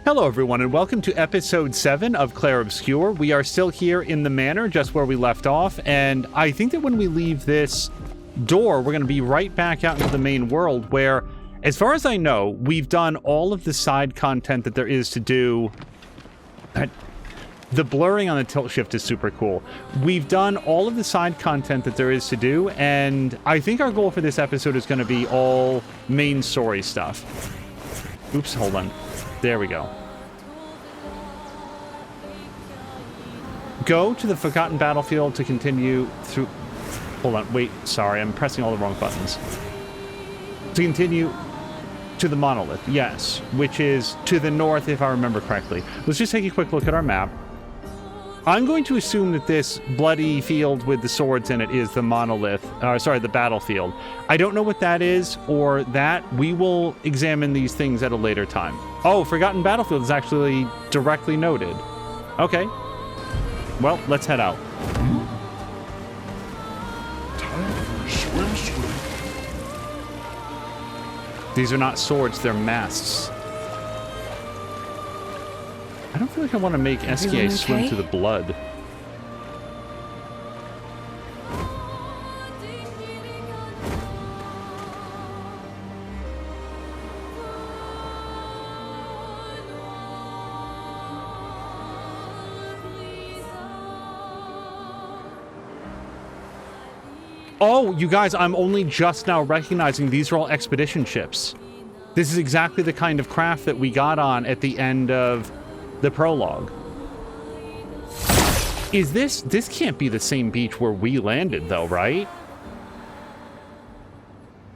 Hello everyone and welcome to episode 7 of Clair Obscur. We are still here in the manor, just where we left off, and I think that when we leave this door, we're going to be right back out into the main world where, as far as I know, we've done all of the side content that there is to do. The blurring on the tilt shift is super cool. We've done all of the side content that there is to do, and I think our goal for this episode is going to be all main story stuff. Oops, hold on. There we go. Go to the Forgotten Battlefield to continue through... Hold on, wait, sorry, I'm pressing all the wrong buttons. To continue to the monolith, yes, which is to the north, if I remember correctly. Let's just take a quick look at our map. I'm going to assume that this bloody field with the swords in it is the monolith, the battlefield. I don't know what that is, or that. We will examine these things at a later time. Oh, Forgotten Battlefield is actually directly noted. Okay. Well, let's head out. Swim, swim. These are not swords, they're masts. I don't feel like I want to make SKA swim through the blood. Oh, you guys, I'm only just now recognizing these are all expedition ships. This is exactly the kind of craft that we got on at the end of the prologue. Is this can't be the same beach where we landed though, right?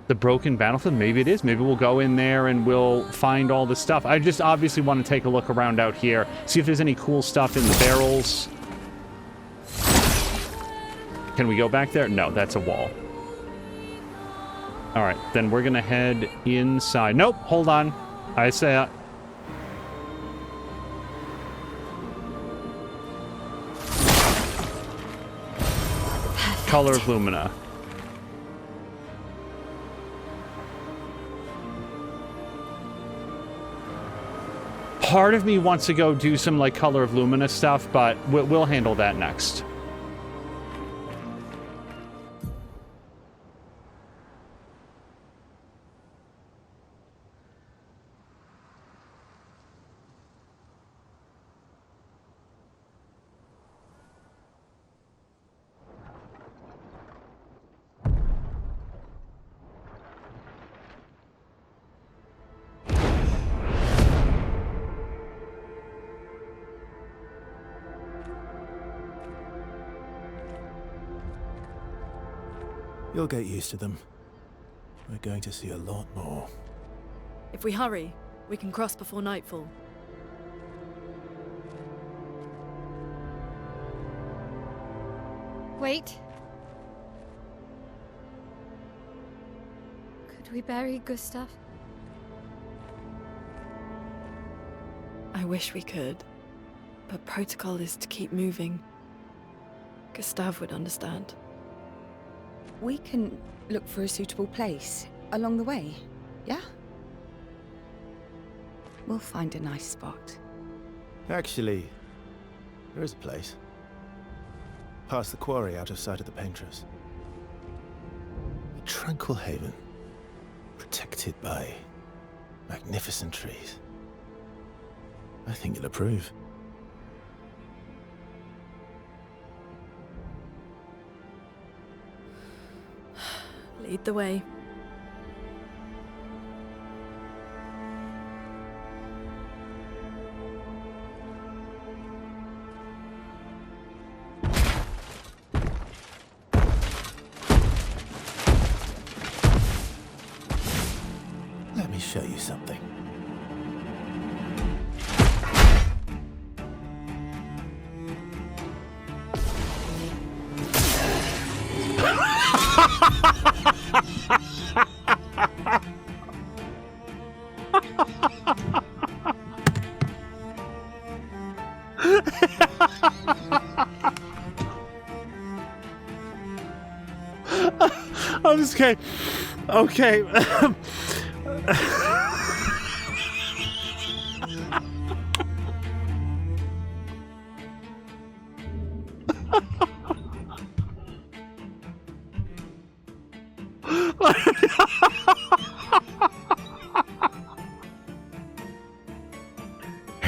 The broken battlefield? Maybe it is. Maybe we'll go in there and we'll find all the stuff. I just obviously want to take a look around out here, see if there's any cool stuff in the barrels. Can we go back there? No, that's a wall. All right, then we're gonna head inside. Nope, hold on. I say Color of Lumina. Part of me wants to go do some like Color of Lumina stuff, but we'll handle that next. You'll get used to them. We're going to see a lot more. If we hurry, we can cross before nightfall. Wait. Could we bury Gustav? I wish we could, but protocol is to keep moving. Gustav would understand. We can look for a suitable place along the way, yeah? We'll find a nice spot. Actually, there is a place. Past the quarry, out of sight of the painters. A tranquil haven, protected by magnificent trees. I think you'll approve. Lead the way. Let me show you something. I'm just kidding. Okay.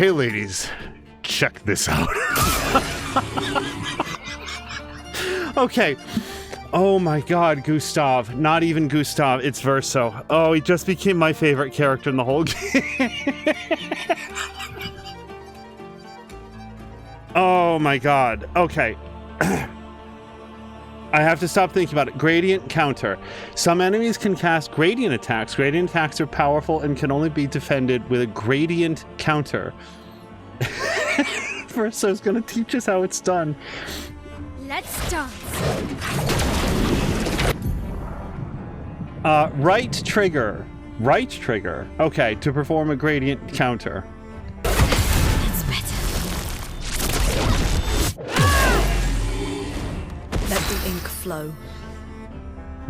Hey, ladies, check this out. Okay. Oh my god, Gustav. Not even Gustav, it's Verso. Oh, he just became my favorite character in the whole game. Oh my god. Okay. I have to stop thinking about it. Gradient counter. Some enemies can cast gradient attacks. Gradient attacks are powerful and can only be defended with a gradient counter. Verso's gonna teach us how it's done. Let's dance. Right trigger. Right trigger. Okay, to perform a gradient counter. That's better. Let the ink flow.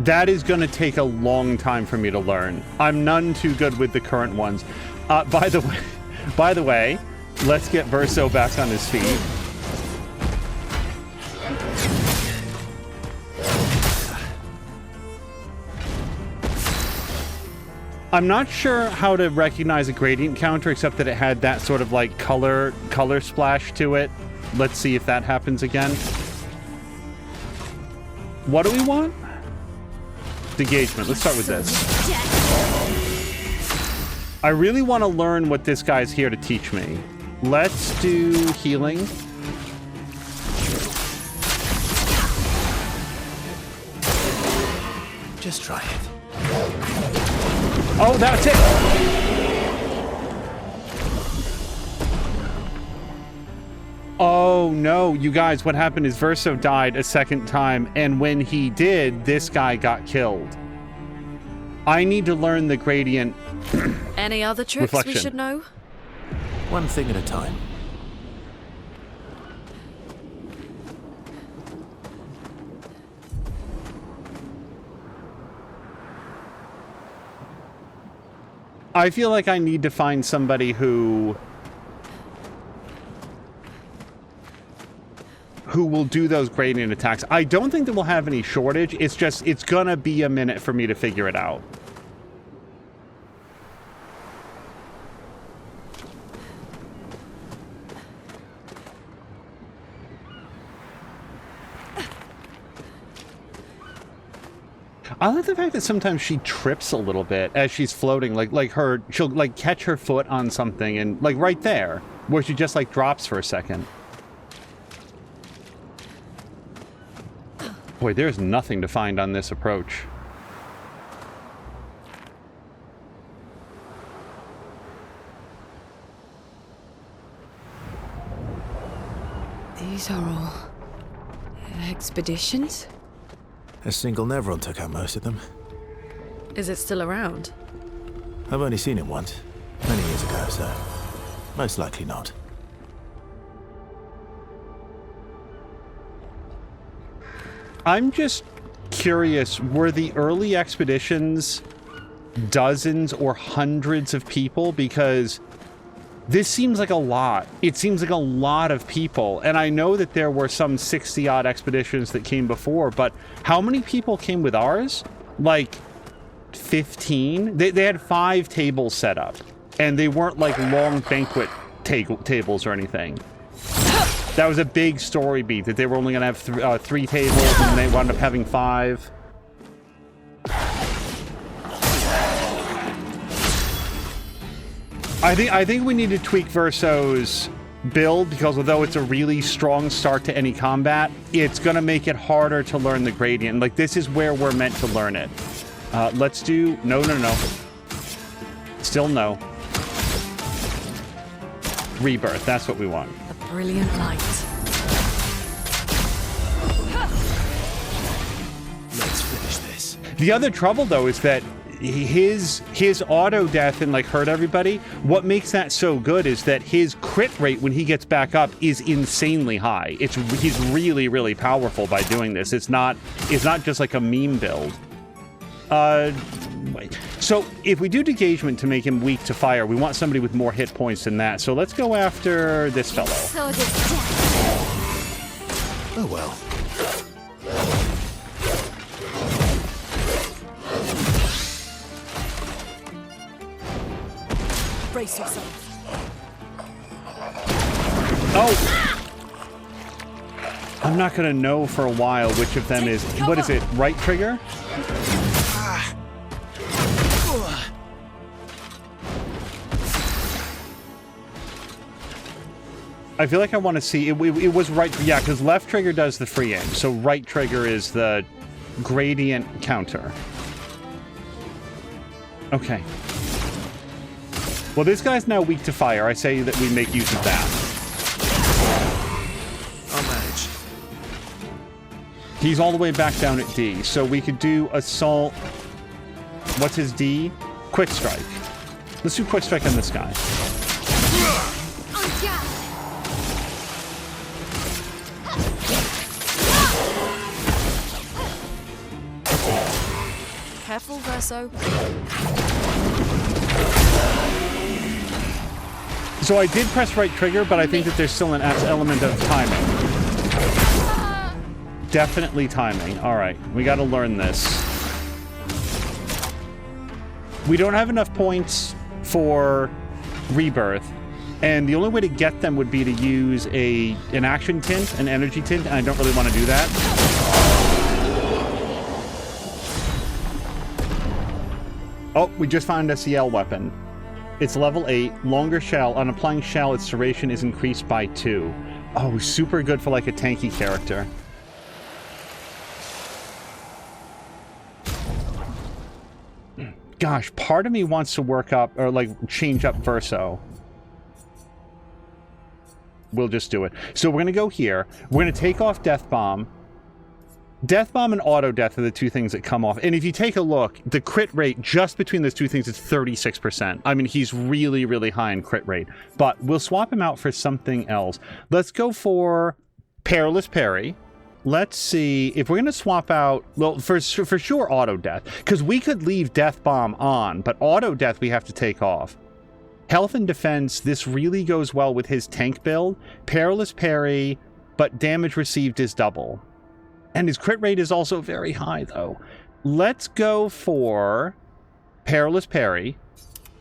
That is going to take a long time for me to learn. I'm none too good with the current ones. By the way, let's get Verso back on his feet. I'm not sure how to recognize a gradient counter except that it had that sort of like color splash to it. Let's see if that happens again. What do we want? Engagement. Let's start with this. I really want to learn what this guy's here to teach me. Let's do healing. Just try it. Oh, that's it! Oh no, you guys, what happened is Verso died a second time, and when he did, this guy got killed. I need to learn the gradient. Any other tricks Reflection. we should know? One thing at a time. I feel like I need to find somebody who will do those gradient attacks. I don't think that we'll have any shortage. It's just, it's gonna be a minute for me to figure it out. I like the fact that sometimes she trips a little bit as she's floating, she'll like catch her foot on something and like right there, where she just like drops for a second. Boy, there's nothing to find on this approach. These are all expeditions? A single Nevron took out most of them. Is it still around? I've only seen it once, many years ago, so most likely not. I'm just curious, were the early expeditions dozens or hundreds of people? Because this seems like a lot. It seems like a lot of people. And I know that there were some 60-odd expeditions that came before, but how many people came with ours? Like 15? They had 5 tables set up, and they weren't like long banquet tables or anything. That was a big story beat, that they were only going to have 3 tables, and they wound up having 5. I think we need to tweak Verso's build, because although it's a really strong start to any combat, it's going to make it harder to learn the gradient. Like, this is where we're meant to learn it. Let's do... No. Still no. Rebirth, that's what we want. A brilliant light. Let's finish this. The other trouble, though, is that his auto death and like hurt everybody. What makes that so good is that his crit rate when he gets back up is insanely high. He's really, really powerful by doing this. It's not just like a meme build. So if we do engagement to make him weak to fire, we want somebody with more hit points than that. So let's go after this fellow. So does death. Oh well. Brace yourself. Oh! I'm not gonna know for a while which of them is... What is it? Right trigger? I feel like I want to see... It was right... Yeah, because left trigger does the free aim. So right trigger is the gradient counter. Okay. Well, this guy's now weak to fire. I say that we make use of that. I'll manage. He's all the way back down at D. So we could do assault... What's his D? Quick strike. Let's do quick strike on this guy. Careful, Verso. So I did press right trigger, but I think that there's still an element of timing. Definitely timing. All right, we got to learn this. We don't have enough points for rebirth, and the only way to get them would be to use an action tint, an energy tint, and I don't really want to do that. Oh, we just found a CL weapon. It's level 8, longer shell. On applying shell, its duration is increased by 2. Oh, super good for like a tanky character. Gosh, part of me wants to work up, or like change up Verso. We'll just do it. So we're going to go here. We're going to take off Death Bomb. Death Bomb and Auto Death are the two things that come off. And if you take a look, the crit rate just between those two things is 36%. I mean, he's really, really high in crit rate. But we'll swap him out for something else. Let's go for Perilous Parry. Let's see if we're going to swap out... Well, for sure, Auto Death. Because we could leave Death Bomb on, but Auto Death we have to take off. Health and Defense, this really goes well with his tank build. Perilous Parry, but damage received is double. And his crit rate is also very high, though. Let's go for Perilous Parry.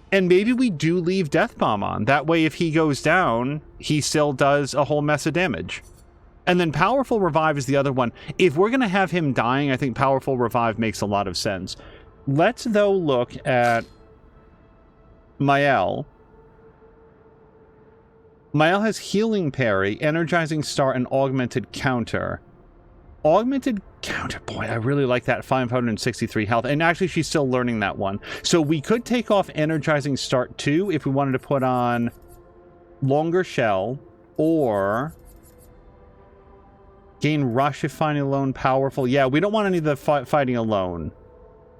And maybe we do leave Death Bomb on. That way, if he goes down, he still does a whole mess of damage. And then Powerful Revive is the other one. If we're going to have him dying, I think Powerful Revive makes a lot of sense. Let's, though, look at Mael. Mael has Healing Parry, Energizing Start, and Augmented Counter. Augmented Counter, boy, I really like that. 563 health. And actually, she's still learning that one. So we could take off Energizing Start 2 if we wanted to put on Longer Shell, or Gain Rush if fighting alone, Powerful. Yeah, we don't want any of the fighting alone.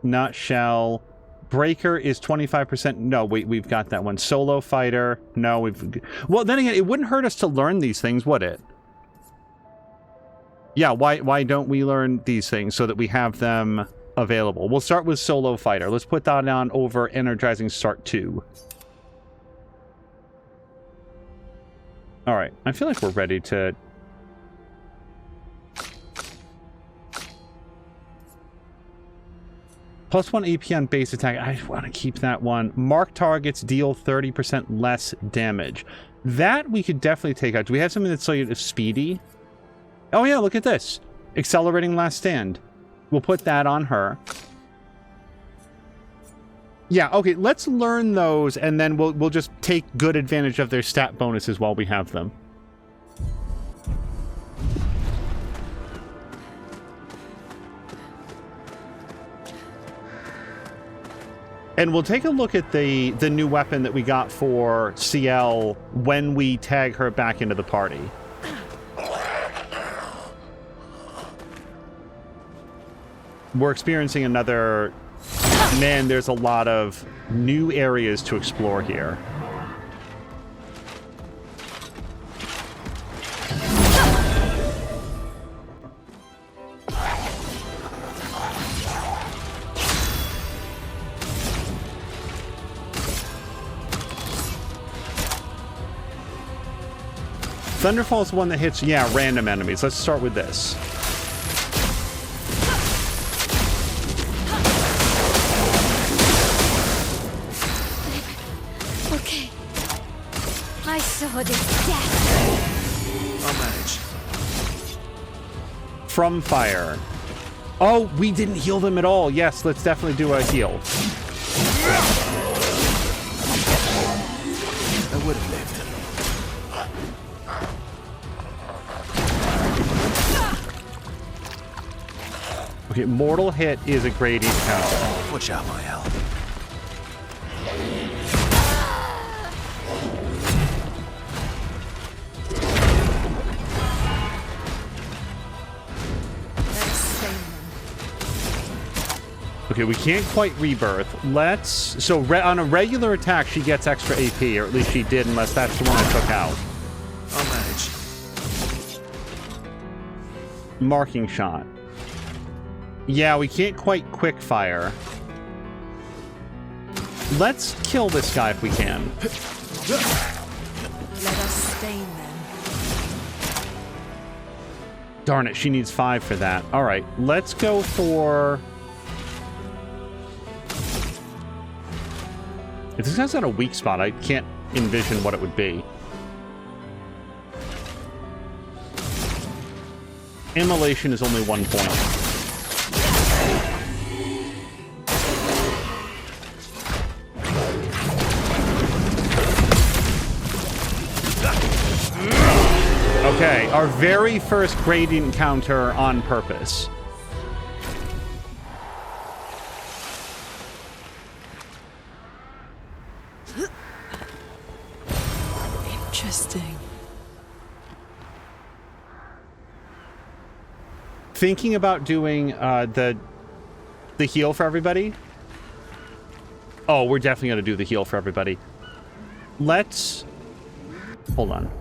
Not Shell. Breaker is 25%. No, wait, we've got that one. Solo Fighter. No, we've... Well, then again, it wouldn't hurt us to learn these things, would it? Yeah, why don't we learn these things so that we have them available? We'll start with Solo Fighter. Let's put that on over Energizing Start 2. Alright, I feel like we're ready to... +1 AP on base attack. I want to keep that one. Mark targets deal 30% less damage. That we could definitely take out. Do we have something that's sort of speedy? Oh yeah, look at this. Accelerating Last Stand. We'll put that on her. Yeah, okay, let's learn those, and then we'll just take good advantage of their stat bonuses while we have them. And we'll take a look at the new weapon that we got for CL when we tag her back into the party. We're experiencing another... Man, there's a lot of new areas to explore here. Thunderfall is the one that hits, yeah, random enemies. Let's start with this. Okay. My sword is death. I'll manage. From fire. Oh, we didn't heal them at all. Yes, let's definitely do a heal. I would have lived. Okay, mortal hit is a gradient counter. Watch out, my Al. Okay, we can't quite rebirth. Let's... So on a regular attack, she gets extra AP, or at least she did, unless that's the one I took out. I'll manage. Marking shot. Yeah, we can't quite quick fire. Let's kill this guy if we can. Let us stain them. Darn it, she needs 5 for that. All right, let's go for... If this guy's got a weak spot, I can't envision what it would be. Immolation is only 1 point. Okay, our very first gradient counter on purpose. Interesting. Thinking about doing the heal for everybody. Oh, we're definitely going to do the heal for everybody. Let's... Hold on.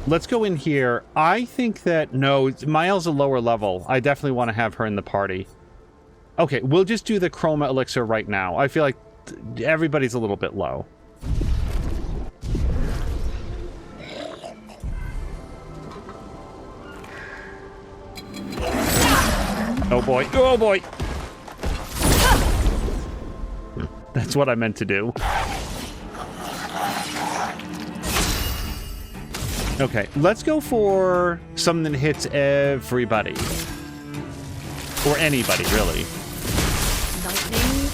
Let's go in here. I think that... No, Miles a lower level. I definitely want to have her in the party. Okay, we'll just do the Chroma Elixir right now. I feel like everybody's a little bit low. Oh boy. Oh boy. That's what I meant to do. Okay, let's go for something that hits everybody. Or anybody, really. Lightning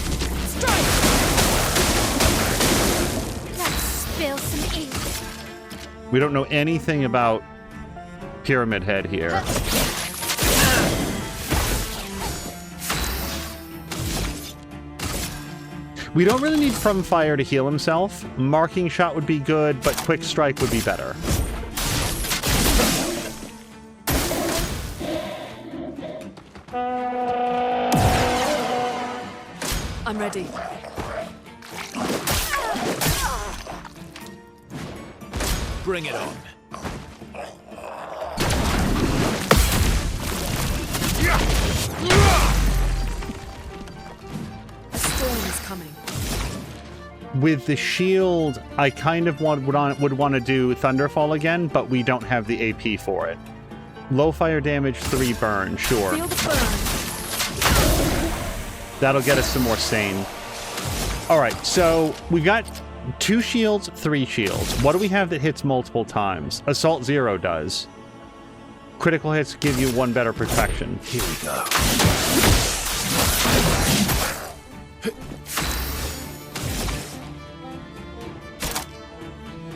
strike. Let's spill some ink. We don't know anything about Pyramid Head here. We don't really need From Fire to heal himself. Marking Shot would be good, but Quick Strike would be better. I'm ready. Bring it on. A storm is coming. With the shield, I kind of would want to do Thunderfall again, but we don't have the AP for it. Low fire damage, 3 burn, sure. Feel the burn. That'll get us some more sane. All right, so we've got 2 shields, 3 shields. What do we have that hits multiple times? Assault 0 does. Critical hits give you 1 better protection. Here we go.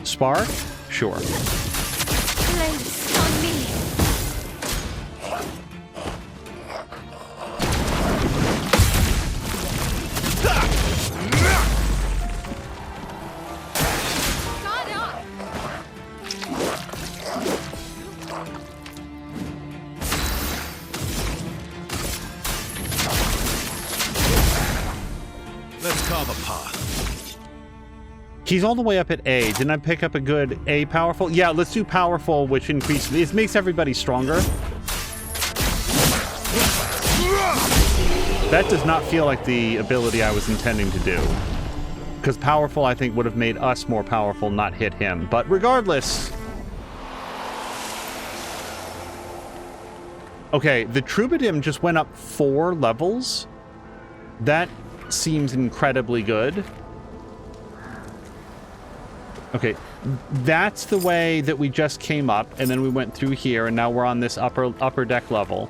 Spark? Sure. Place on me. Got up. Let's carve a path. He's all the way up at A. Didn't I pick up a good A powerful? Yeah, let's do powerful, which increases... It makes everybody stronger. That does not feel like the ability I was intending to do. Because powerful, I think, would have made us more powerful, not hit him. But regardless... Okay, the Troubadour just went up 4 levels. That seems incredibly good. Okay, that's the way that we just came up, and then we went through here, and now we're on this upper deck level.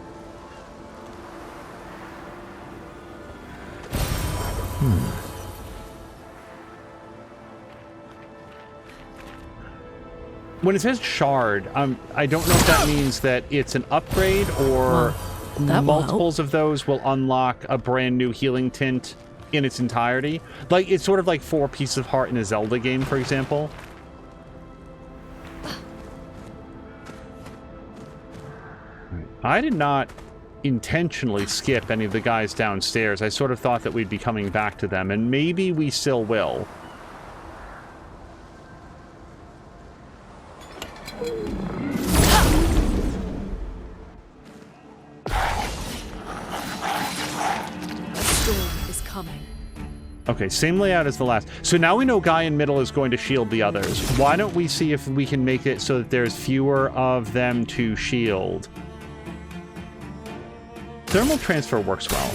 When it says shard, I don't know if that means that it's an upgrade or multiples of those will unlock a brand new healing tint in its entirety. Like, it's sort of like 4 pieces of heart in a Zelda game, for example. I did not intentionally skip any of the guys downstairs. I sort of thought that we'd be coming back to them, and maybe we still will. Okay, same layout as the last. So now we know guy in middle is going to shield the others. Why don't we see if we can make it so that there's fewer of them to shield? Thermal transfer works well.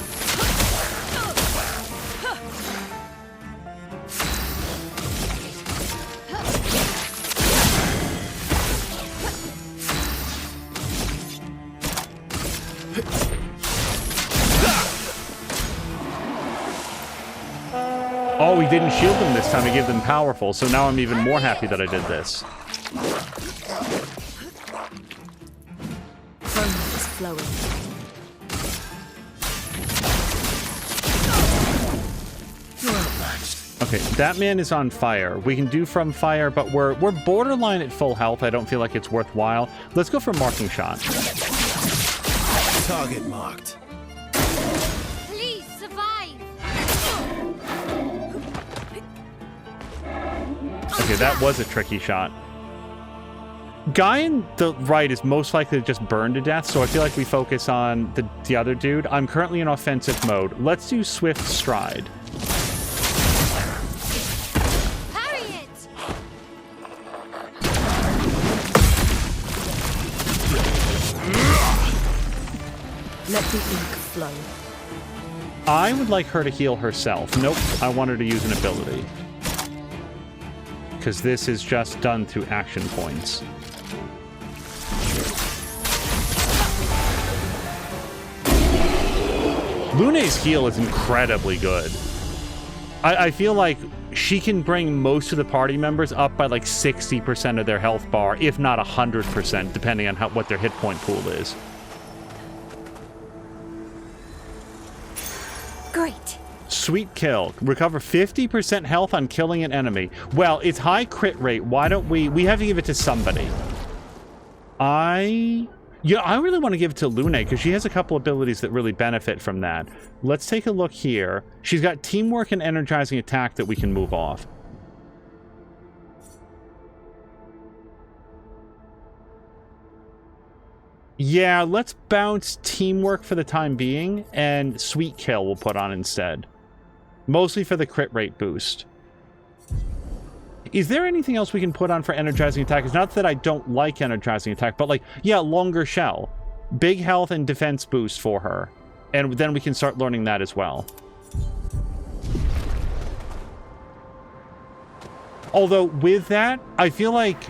Oh, we didn't shield them this time. We gave them powerful, so now I'm even more happy that I did this. Chroma is flowing. Okay, that man is on fire. We can do from fire, but we're borderline at full health. I don't feel like it's worthwhile. Let's go for marking shot. Target marked. Please survive. Okay, that was a tricky shot. Guy in the right is most likely to just burn to death, so I feel like we focus on the other dude. I'm currently in offensive mode. Let's do Swift Stride. Parry it. Let the ink flow. I would like her to heal herself. Nope, I want her to use an ability. Because this is just done through action points. Lune's heal is incredibly good. I feel like she can bring most of the party members up by like 60% of their health bar, if not 100%, depending on what their hit point pool is. Great. Sweet kill. Recover 50% health on killing an enemy. Well, it's high crit rate. Why don't we have to give it to somebody. I really want to give it to Lune because she has a couple abilities that really benefit from that. Let's take a look here. She's got teamwork and energizing attack that we can move off. Yeah, let's bounce teamwork for the time being, and sweet kill we'll put on instead. Mostly for the crit rate boost. Is there anything else we can put on for energizing attack? It's not that I don't like energizing attack, but like, yeah, longer shell. Big health and defense boost for her. And then we can start learning that as well. Although with that, I feel like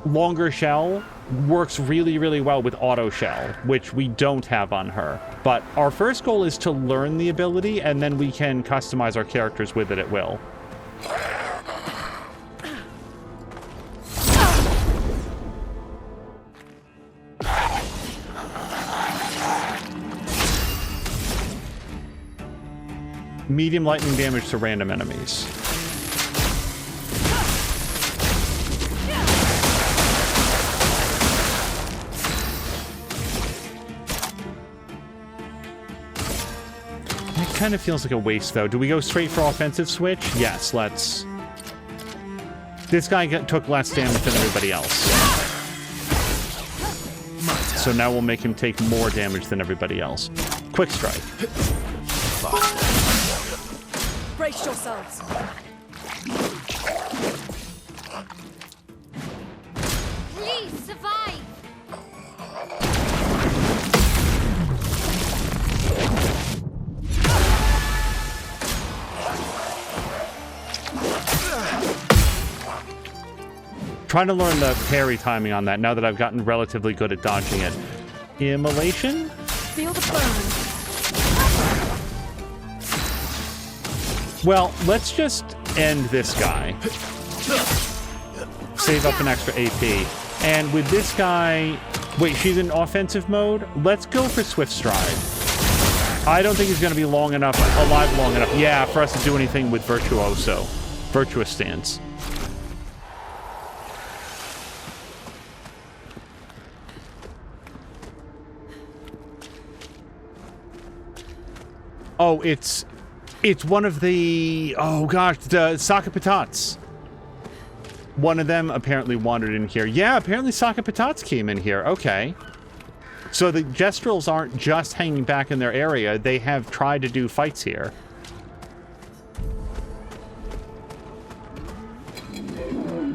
longer shell works really, really well with auto shell, which we don't have on her. But our first goal is to learn the ability, and then we can customize our characters with it at will. Medium lightning damage to random enemies. It kind of feels like a waste, though. Do we go straight for offensive switch? Yes, let's. This guy took less damage than everybody else. So now we'll make him take more damage than everybody else. Quick strike. Brace yourselves. Please survive. Trying to learn the parry timing on that now that I've gotten relatively good at dodging it. Immolation? Feel the burn. Well, let's just end this guy. Save up an extra AP. And with this guy... Wait, she's in offensive mode? Let's go for Swift Stride. I don't think he's going to be alive long enough, yeah, for us to do anything with Virtuous Stance. Oh, it's one of the... Oh, gosh, the Saka Patats. One of them apparently wandered in here. Yeah, apparently Saka Patats came in here. Okay. So the Gestrels aren't just hanging back in their area. They have tried to do fights here.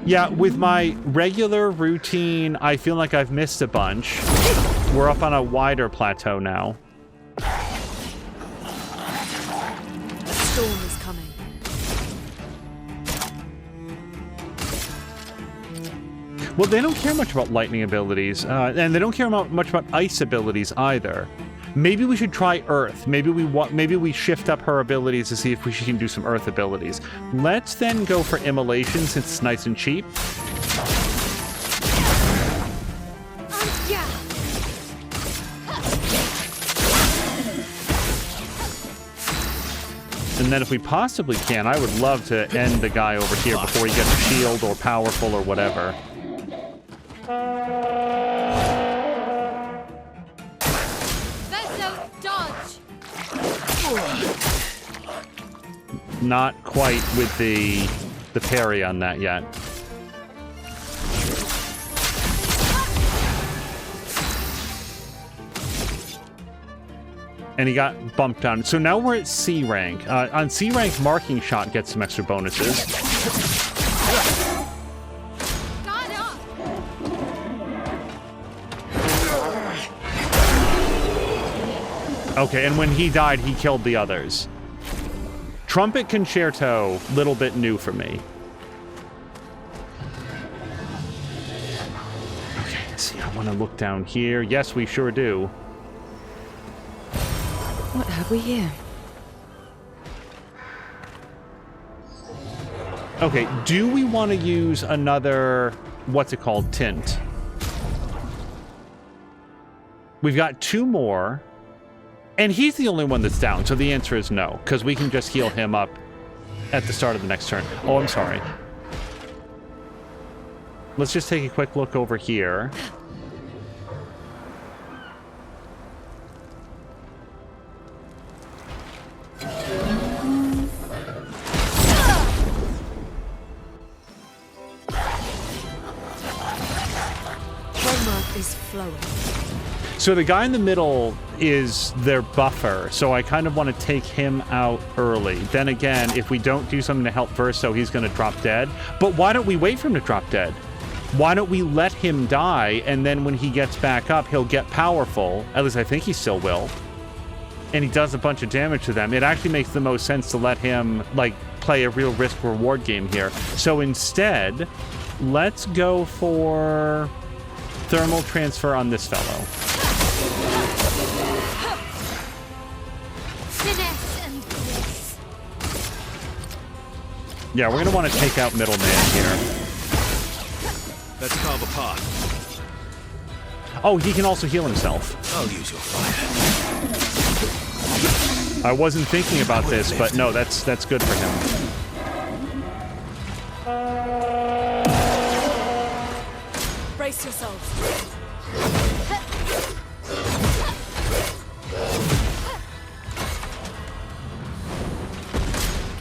Yeah, with my regular routine, I feel like I've missed a bunch. We're up on a wider plateau now. Storm is coming. Well, they don't care much about lightning abilities, and they don't care much about ice abilities either. Maybe we should try Earth. Maybe we shift up her abilities to see if she can do some Earth abilities. Let's then go for Immolation since it's nice and cheap. Yeah. And then if we possibly can, I would love to end the guy over here before he gets a shield or powerful or whatever. Dodge. Not quite with the parry on that yet. And he got bumped down. So now we're at C rank. On C rank, Marking Shot gets some extra bonuses. Got up. Okay, and when he died, he killed the others. Trumpet Concerto, little bit new for me. Okay, let's see. I want to look down here. Yes, we sure do. What have we here? Okay, do we want to use another, what's it called, tint? We've got two more, and he's the only one that's down, so the answer is no, because we can just heal him up at the start of the next turn. Oh, I'm sorry. Let's just take a quick look over here. Is flowing. So the guy in the middle is their buffer, so I kind of want to take him out early. Then again, if we don't do something to help Verso, he's going to drop dead. But why don't we wait for him to drop dead? Why don't we let him die, and then when he gets back up, he'll get powerful. At least I think he still will. And he does a bunch of damage to them. It actually makes the most sense to let him, like, play a real risk-reward game here. So instead, let's go for... thermal transfer on this fellow. Finesse and grace. Yeah, we're going to want to take out middleman here. Let's carve a path. Oh, he can also heal himself. I'll use your fire. I wasn't thinking about this, but no, that's good for him. Brace yourselves.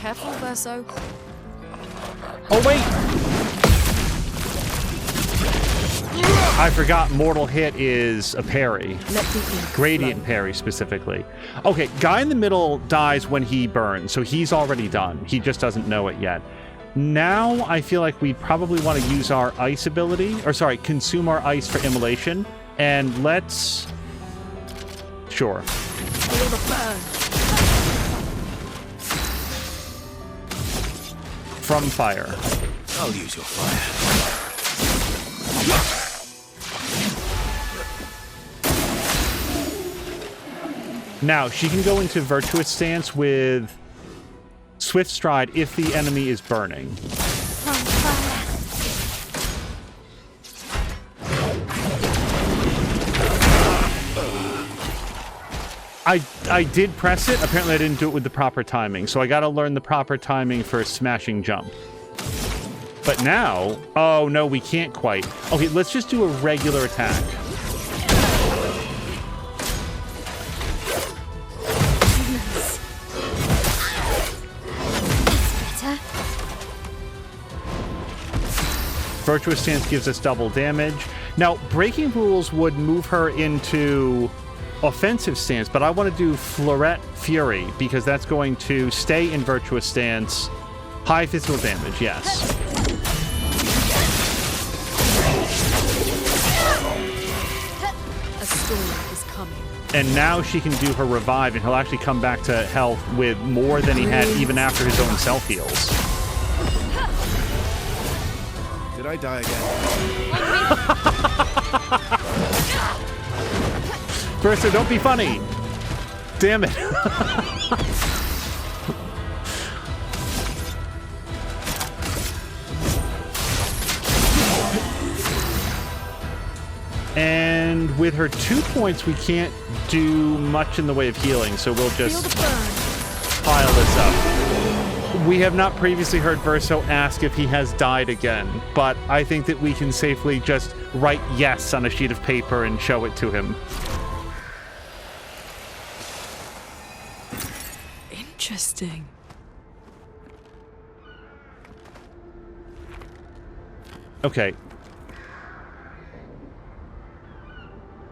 Careful, Verso. Oh, wait! I forgot Mortal Hit is a parry. Gradient parry, specifically. Okay, guy in the middle dies when he burns, so he's already done. He just doesn't know it yet. Now, I feel like we probably want to use our ice ability, or sorry, consume our ice for immolation, and let's... Sure. Feel the burn. From fire. I'll use your fire. Now, she can go into Virtuous Stance with Swift Stride if the enemy is burning. On fire. I did press it. Apparently, I didn't do it with the proper timing, so I gotta learn the proper timing for a smashing jump. But now... Oh, no, we can't quite. Okay, let's just do a regular attack. Better. Virtuous Stance gives us double damage. Now, Breaking Rules would move her into offensive stance, but I want to do Fleuret Fury because that's going to stay in Virtuous Stance. High physical damage, yes. A storm is coming. And now she can do her revive, and he'll actually come back to health with more than he had even after his own self-heals. Did I die again? Versa, don't be funny! Damn it. And with her 2 points, we can't do much in the way of healing, so we'll just pile this up. We have not previously heard Verso ask if he has died again, but I think that we can safely just write yes on a sheet of paper and show it to him. Interesting. Okay.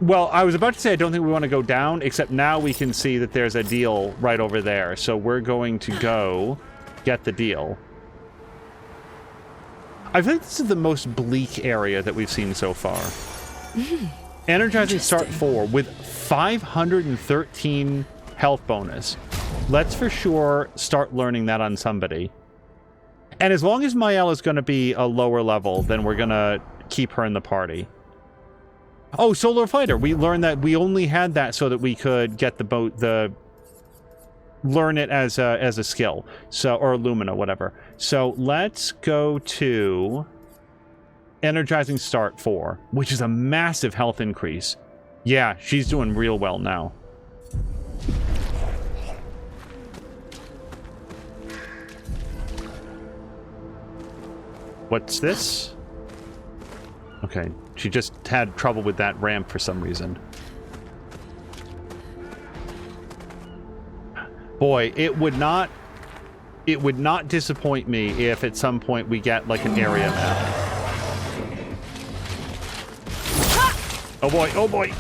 Well, I was about to say I don't think we want to go down, except now we can see that there's a deal right over there. So we're going to go get the deal. I think this is the most bleak area that we've seen so far. Energizing Start 4 with 513 health bonus. Let's for sure start learning that on somebody. And as long as Mael is going to be a lower level, then we're going to keep her in the party. Oh, Solar Fighter. We learned that we only had that so that we could get the boat, learn it as a skill. So, or Lumina, whatever. So let's go to Energizing Start 4, which is a massive health increase. Yeah, she's doing real well now. What's this? Okay, she just had trouble with that ramp for some reason. Boy, it would not disappoint me if at some point we get like an area map. Oh boy, oh boy.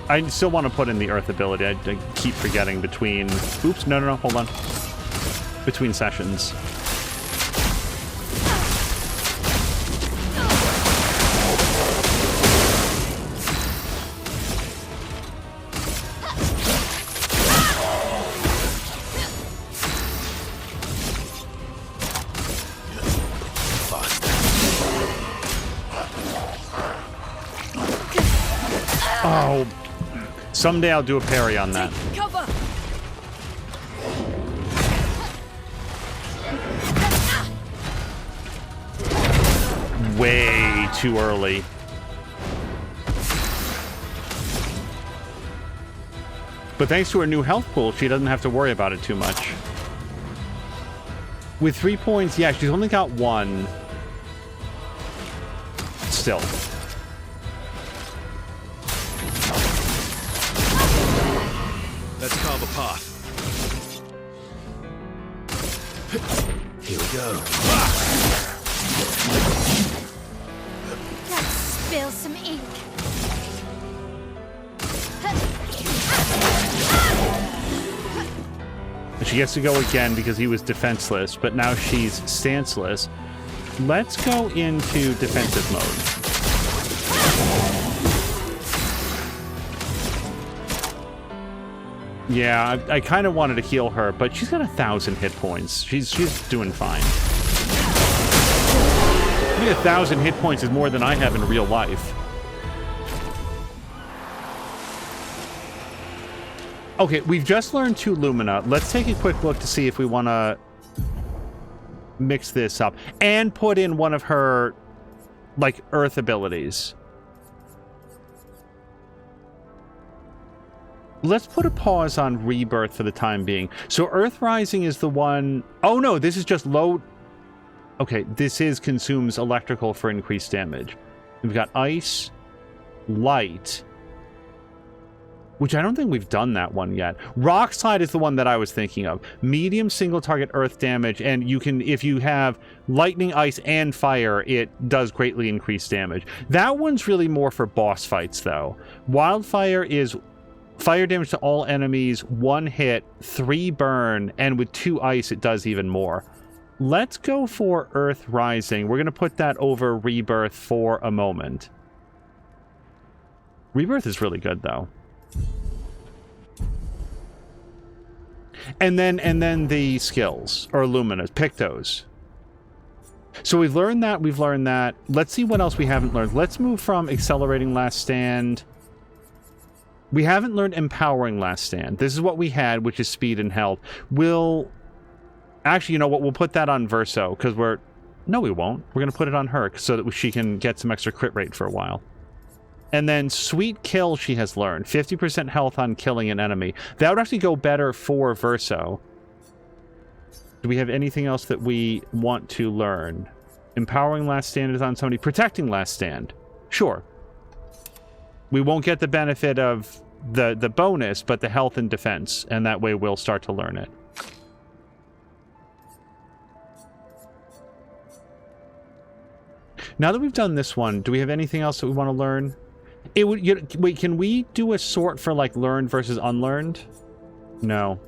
I still want to put in the Earth ability. I keep forgetting between... Oops, no, hold on. Between sessions. Oh... Someday I'll do a parry on that. Cover. Way too early. But thanks to her new health pool, she doesn't have to worry about it too much. With 3 points, yeah, she's only got 1. Still. Let's carve a path. Here we go. Let's spill some ink. She gets to go again because he was defenseless, but now she's stanceless. Let's go into defensive mode. Yeah, I kind of wanted to heal her, but she's got 1,000 hit points. She's doing fine. I mean, 1,000 hit points is more than I have in real life. Okay, we've just learned 2 Lumina. Let's take a quick look to see if we want to mix this up and put in one of her, like, Earth abilities. Let's put a pause on Rebirth for the time being. So Earth Rising is the one... Oh, no, this is just low... Okay, this is consumes electrical for increased damage. We've got Ice, Light... Which I don't think we've done that one yet. Rock Slide is the one that I was thinking of. Medium single target earth damage, and you can, if you have lightning, ice, and fire, it does greatly increase damage. That one's really more for boss fights, though. Wildfire is fire damage to all enemies, 1 hit, 3 burn, and with 2 ice, it does even more. Let's go for Earth Rising. We're going to put that over Rebirth for a moment. Rebirth is really good, though. And then the skills, or Luminas. Pick those. So we've learned that. Let's see what else we haven't learned. Let's move from Accelerating Last Stand. We haven't learned Empowering Last Stand. This is what we had, which is speed and health. Actually, you know what? We'll put that on Verso, because no, we won't. We're going to put it on her, so that she can get some extra crit rate for a while. And then Sweet Kill she has learned. 50% health on killing an enemy. That would actually go better for Verso. Do we have anything else that we want to learn? Empowering Last Stand is on somebody. Protecting Last Stand. Sure. We won't get the benefit of the bonus, but the health and defense. And that way we'll start to learn it. Now that we've done this one, do we have anything else that we want to learn? Wait, can we do a sort for, like, learned versus unlearned? No.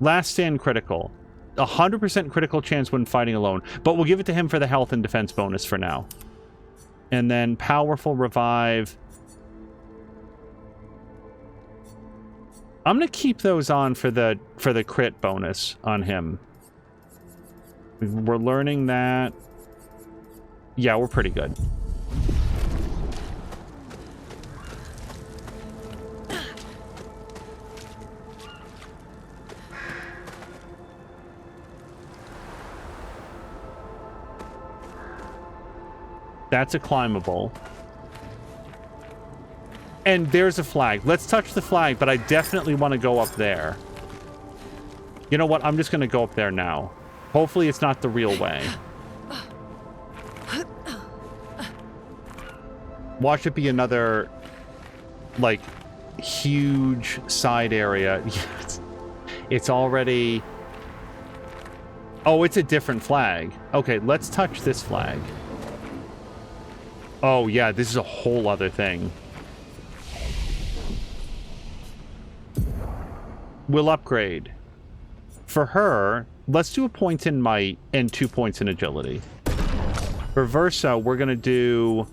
Last Stand critical. 100% critical chance when fighting alone. But we'll give it to him for the health and defense bonus for now. And then Powerful Revive. I'm going to keep those on for the crit bonus on him. We're learning that. Yeah, we're pretty good. That's a climbable. And there's a flag. Let's touch the flag, but I definitely want to go up there. You know what? I'm just going to go up there now. Hopefully it's not the real way. Watch it be another, like, huge side area. It's already... Oh, it's a different flag. Okay, let's touch this flag. Oh, yeah, this is a whole other thing. We'll upgrade. For her, let's do a point in might and 2 points in agility. For Versa, we're going to do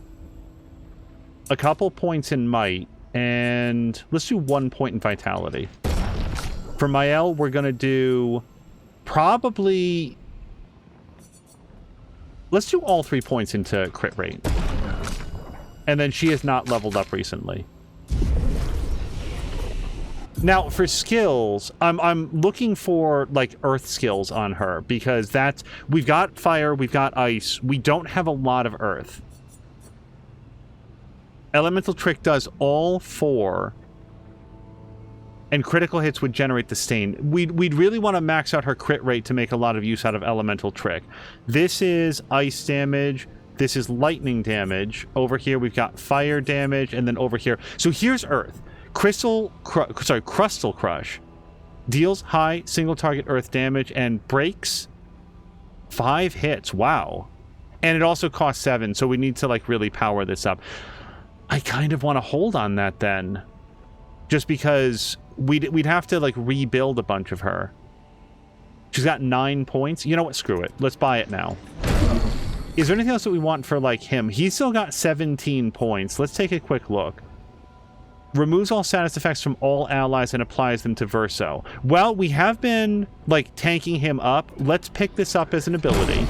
a couple points in might, and let's do 1 point in vitality. For Mael, we're going to do probably... Let's do all 3 points into crit rate. And then she has not leveled up recently. Now, for skills, I'm looking for, like, earth skills on her, because that's... We've got fire, we've got ice, we don't have a lot of earth. Elemental Trick does all 4, and critical hits would generate the stain. We'd really want to max out her crit rate to make a lot of use out of Elemental Trick. This is ice damage. This is lightning damage. Over here, we've got fire damage, and then over here... So here's earth. Crystal Crush deals high single target earth damage and breaks 5 hits. Wow. And it also costs 7, so we need to, like, really power this up. I kind of want to hold on that then, just because we'd have to, like, rebuild a bunch of her. She's got 9 points. You know what? Screw it. Let's buy it now. Is there anything else that we want for, like, him? He's still got 17 points. Let's take a quick look. Removes all status effects from all allies and applies them to Verso. Well, we have been, like, tanking him up. Let's pick this up as an ability.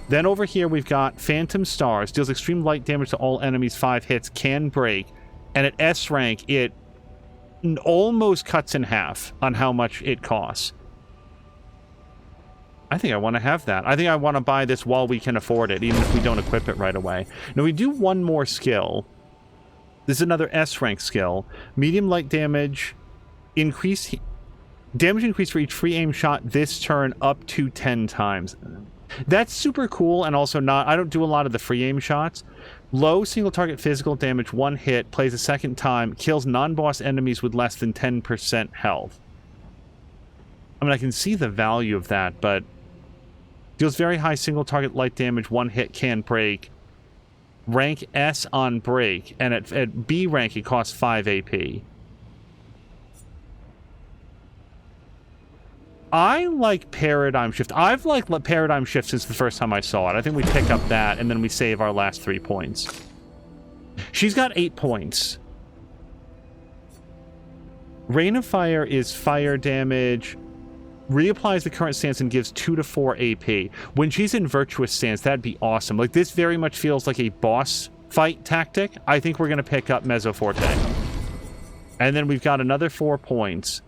Then over here, we've got Phantom Stars. Deals extreme light damage to all enemies, 5 hits, can break. And at S rank, it almost cuts in half on how much it costs. I think I want to have that. I think I want to buy this while we can afford it, even if we don't equip it right away. Now, we do one more skill. This is another S rank skill. Medium light damage, damage increase for each free aim shot this turn up to 10 times. That's super cool, and also not... I don't do a lot of the free aim shots. Low single target physical damage, 1 hit, plays a second time, kills non-boss enemies with less than 10% health. I mean, I can see the value of that, but... Deals very high single target light damage, 1 hit, can break. Rank S on break, and at B rank it costs 5 AP. I like Paradigm Shift. I've liked Paradigm Shift since the first time I saw it. I think we pick up that, and then we save our last 3 points. She's got 8 points. Rain of Fire is fire damage. Reapplies the current stance and gives 2 to 4 AP. When she's in Virtuous Stance, that'd be awesome. Like, this very much feels like a boss fight tactic. I think we're going to pick up Mezzoforte. And then we've got another 4 points.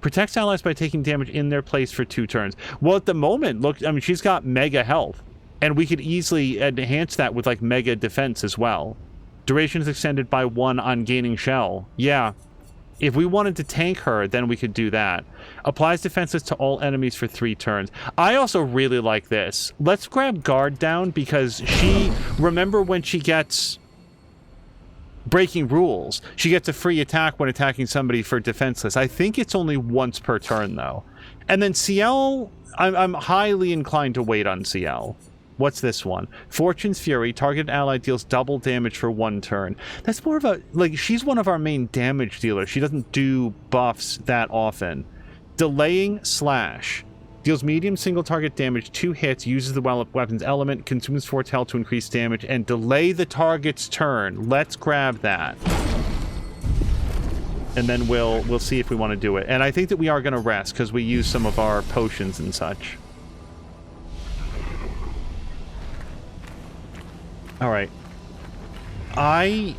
Protects allies by taking damage in their place for 2 turns. Well, at the moment, look, I mean, she's got mega health. And we could easily enhance that with, like, mega defense as well. Duration is extended by 1 on gaining shell. Yeah. If we wanted to tank her, then we could do that. Applies defenses to all enemies for 3 turns. I also really like this. Let's grab Guard down, because she... Remember when she gets... Breaking Rules. She gets a free attack when attacking somebody for defenseless. I think it's only once per turn, though. And then CL... I'm highly inclined to wait on CL. What's this one? Fortune's Fury. Target ally deals double damage for 1 turn. That's more of a... Like, she's one of our main damage dealers. She doesn't do buffs that often. Delaying Slash. Deals medium single target damage, 2 hits, uses the weapon's element, consumes Foretell to increase damage, and delay the target's turn. Let's grab that. And then we'll see if we want to do it. And I think that we are going to rest, because we use some of our potions and such. Alright. I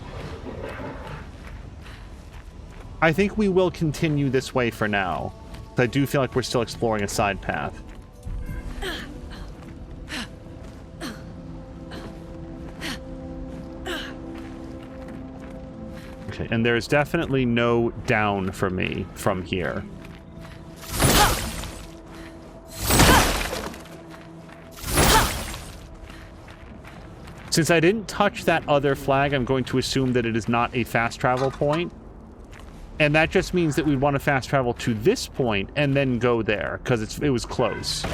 think we will continue this way for now. I do feel like we're still exploring a side path. Okay, and there's definitely no down for me from here. Since I didn't touch that other flag, I'm going to assume that it is not a fast travel point. And that just means that we'd want to fast travel to this point and then go there, because it was close.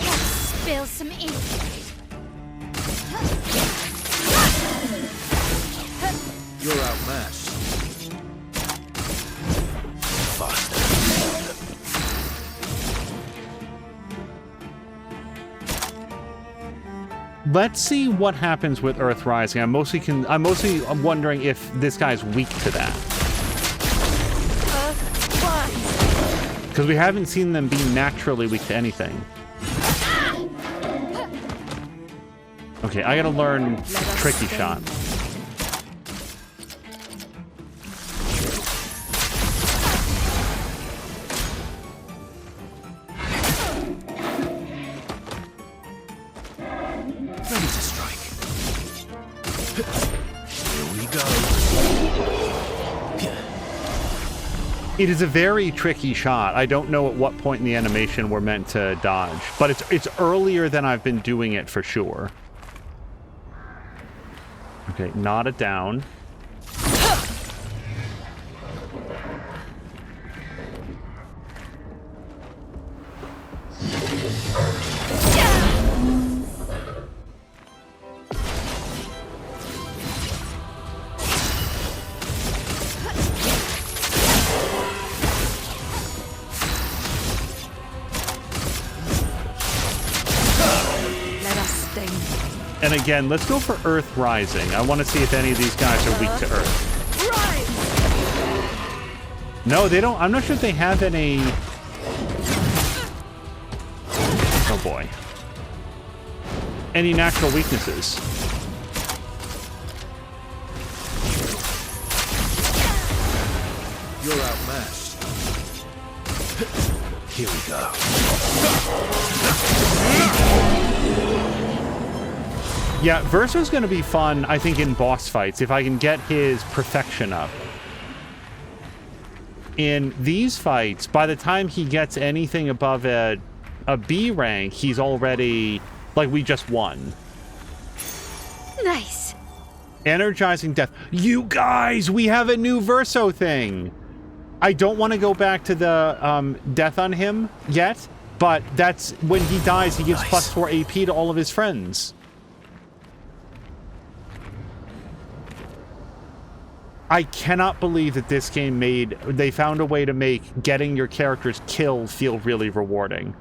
Spill some ink. You're outmatched. Faster. Let's see what happens with Earth Rising. I'm mostly wondering if this guy's weak to that. Because we haven't seen them be naturally weak to anything. Okay, I gotta learn Tricky Shot. Ready to strike. Here we go. It is a very tricky shot. I don't know at what point in the animation we're meant to dodge, but it's earlier than I've been doing it for sure. Okay, not a down. Let us stay. And again, let's go for Earth Rising. I want to see if any of these guys are weak to Earth. No, they don't. I'm not sure if they have any... Oh, boy. Any natural weaknesses. You're outmatched. Here we go. Yeah, Verso's going to be fun, I think, in boss fights, if I can get his perfection up. In these fights, by the time he gets anything above a B rank, he's already... Like, we just won. Nice. Energizing Death. You guys, we have a new Verso thing! I don't want to go back to the death on him yet, but that's when he dies, he gives +4 AP to all of his friends. I cannot believe that this game they found a way to make getting your characters killed feel really rewarding.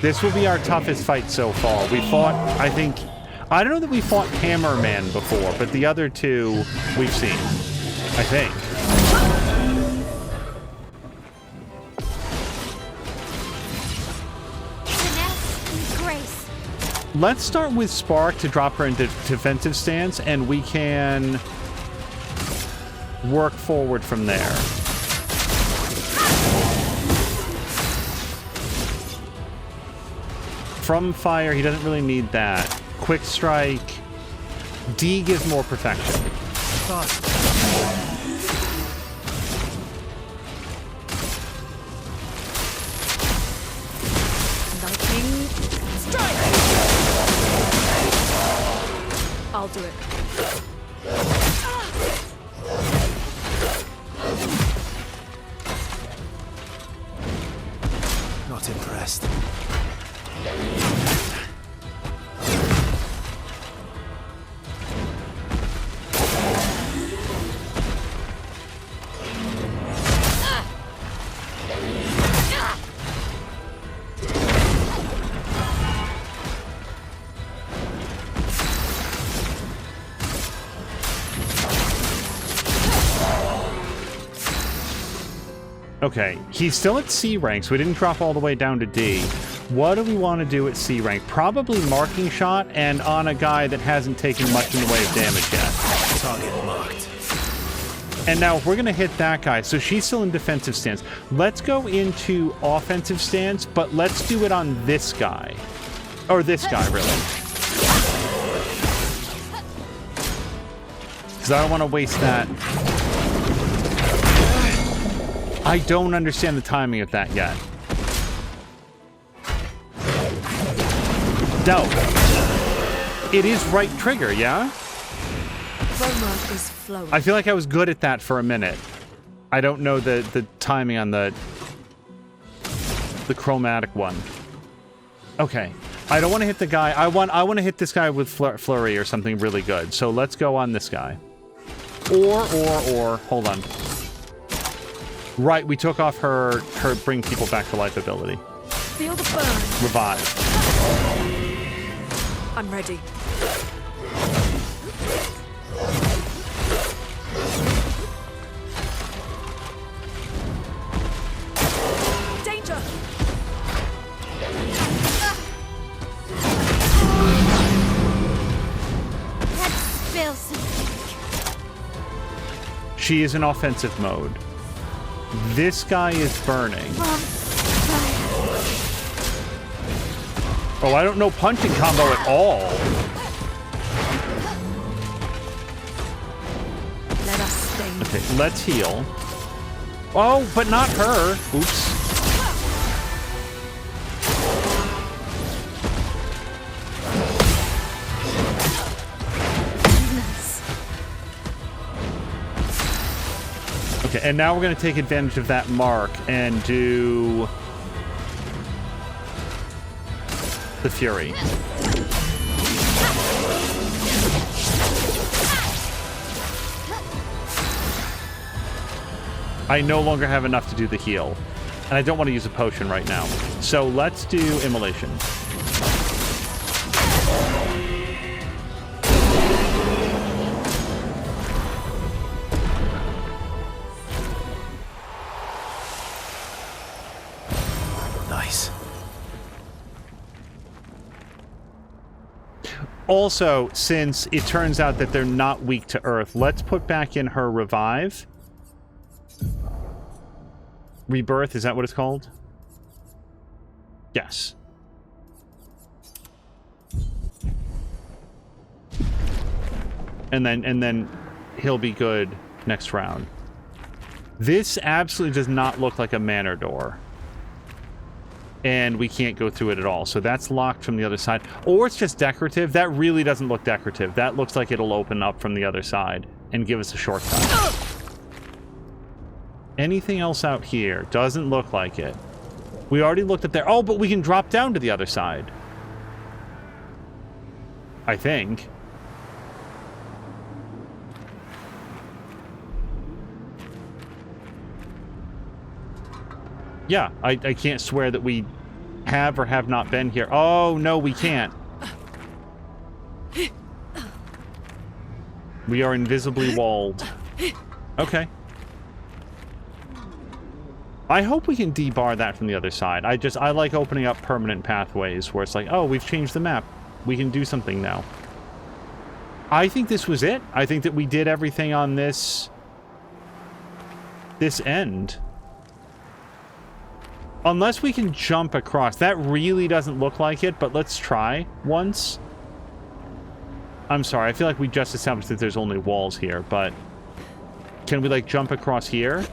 This will be our toughest fight so far. We fought, I think... I don't know that we fought Hammerman before, but the other two we've seen, I think. Finesse and grace. Let's start with Spark to drop her into defensive stance, and we can work forward from there. From fire, he doesn't really need that. Quick strike. D gives more perfection. Lightning strike. I'll do it. Not impressed. Okay, he's still at C rank, so we didn't drop all the way down to D. What do we want to do at C rank? Probably marking shot and on a guy that hasn't taken much in the way of damage yet. Target marked. And now if we're going to hit that guy, so she's still in defensive stance. Let's go into offensive stance, but let's do it on this guy. Or this guy, really. Because I don't want to waste that. I don't understand the timing of that yet. No. It is right trigger, yeah? Chroma is flowing. I feel like I was good at that for a minute. I don't know the timing on the chromatic one. Okay. I don't want to hit the guy. I want to hit this guy with flurry or something really good. So let's go on this guy. Or, hold on. Right, we took off her bring people back to life ability. Feel the burn. Revive. I'm ready. Danger! Let's spill something. She is in offensive mode. This guy is burning. Oh, I don't know punching combo at all. Let us stay. Okay, let's heal. Oh, but not her. Oops. Okay, and now we're going to take advantage of that mark and do the Fury. I no longer have enough to do the heal. And I don't want to use a potion right now. So let's do immolation. Nice. Also, since it turns out that they're not weak to earth, let's put back in her revive. Rebirth, is that what it's called? Yes. And then he'll be good next round. This absolutely does not look like a manor door. And we can't go through it at all. So that's locked from the other side. Or it's just decorative. That really doesn't look decorative. That looks like it'll open up from the other side and give us a shortcut. Anything else out here? Doesn't look like it. We already looked up there. Oh, but we can drop down to the other side. I think. Yeah, I can't swear that we have or have not been here. Oh, no, we can't. We are invisibly walled. Okay. I hope we can debar that from the other side. I like opening up permanent pathways where it's like, oh, we've changed the map. We can do something now. I think this was it. I think that we did everything on this end. Unless we can jump across. That really doesn't look like it, but let's try once. I'm sorry, I feel like we just established that there's only walls here, but... Can we, like, jump across here?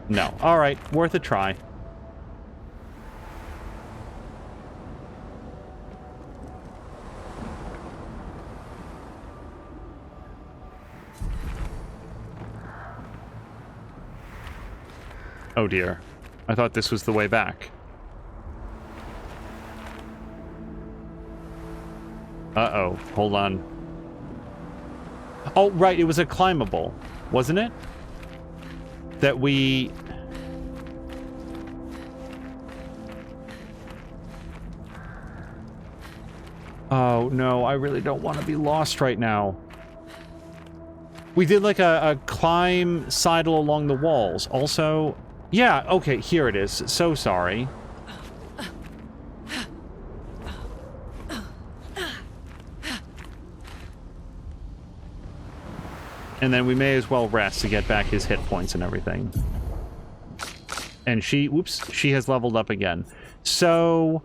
No. Alright, worth a try. Oh dear. I thought this was the way back. Uh-oh. Hold on. Oh, right. It was a climbable, wasn't it? That we... Oh, no. I really don't want to be lost right now. We did like a climb sidle along the walls. Also... Yeah, okay, here it is. So sorry. And then we may as well rest to get back his hit points and everything. And she, whoops, she has leveled up again. So,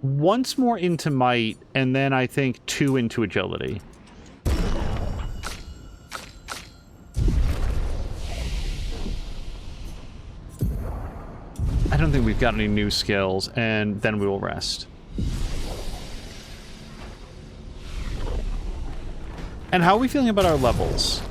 once more into might, and then I think 2 into agility. I don't think we've got any new skills, and then we will rest. And how are we feeling about our levels?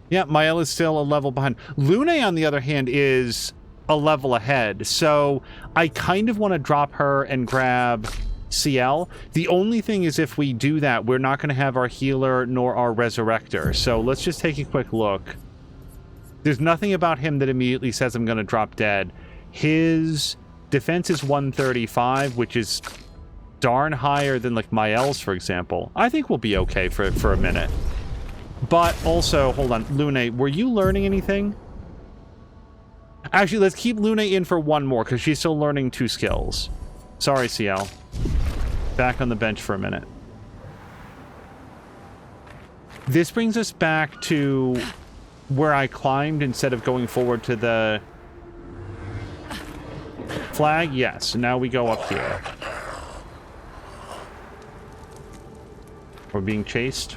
Yeah, Mael is still a level behind. Lune, on the other hand, is a level ahead, so I kind of want to drop her and grab CL. The only thing is if we do that, we're not going to have our healer nor our resurrector, so let's just take a quick look. There's nothing about him that immediately says I'm going to drop dead. His defense is 135, which is darn higher than, like, Mael's, for example. I think we'll be okay for a minute. But also, hold on, Lune, were you learning anything? Actually, let's keep Lune in for one more, because she's still learning 2 skills. Sorry, CL. Back on the bench for a minute. This brings us back to where I climbed instead of going forward to the flag. Yes, now we go up here. We're being chased.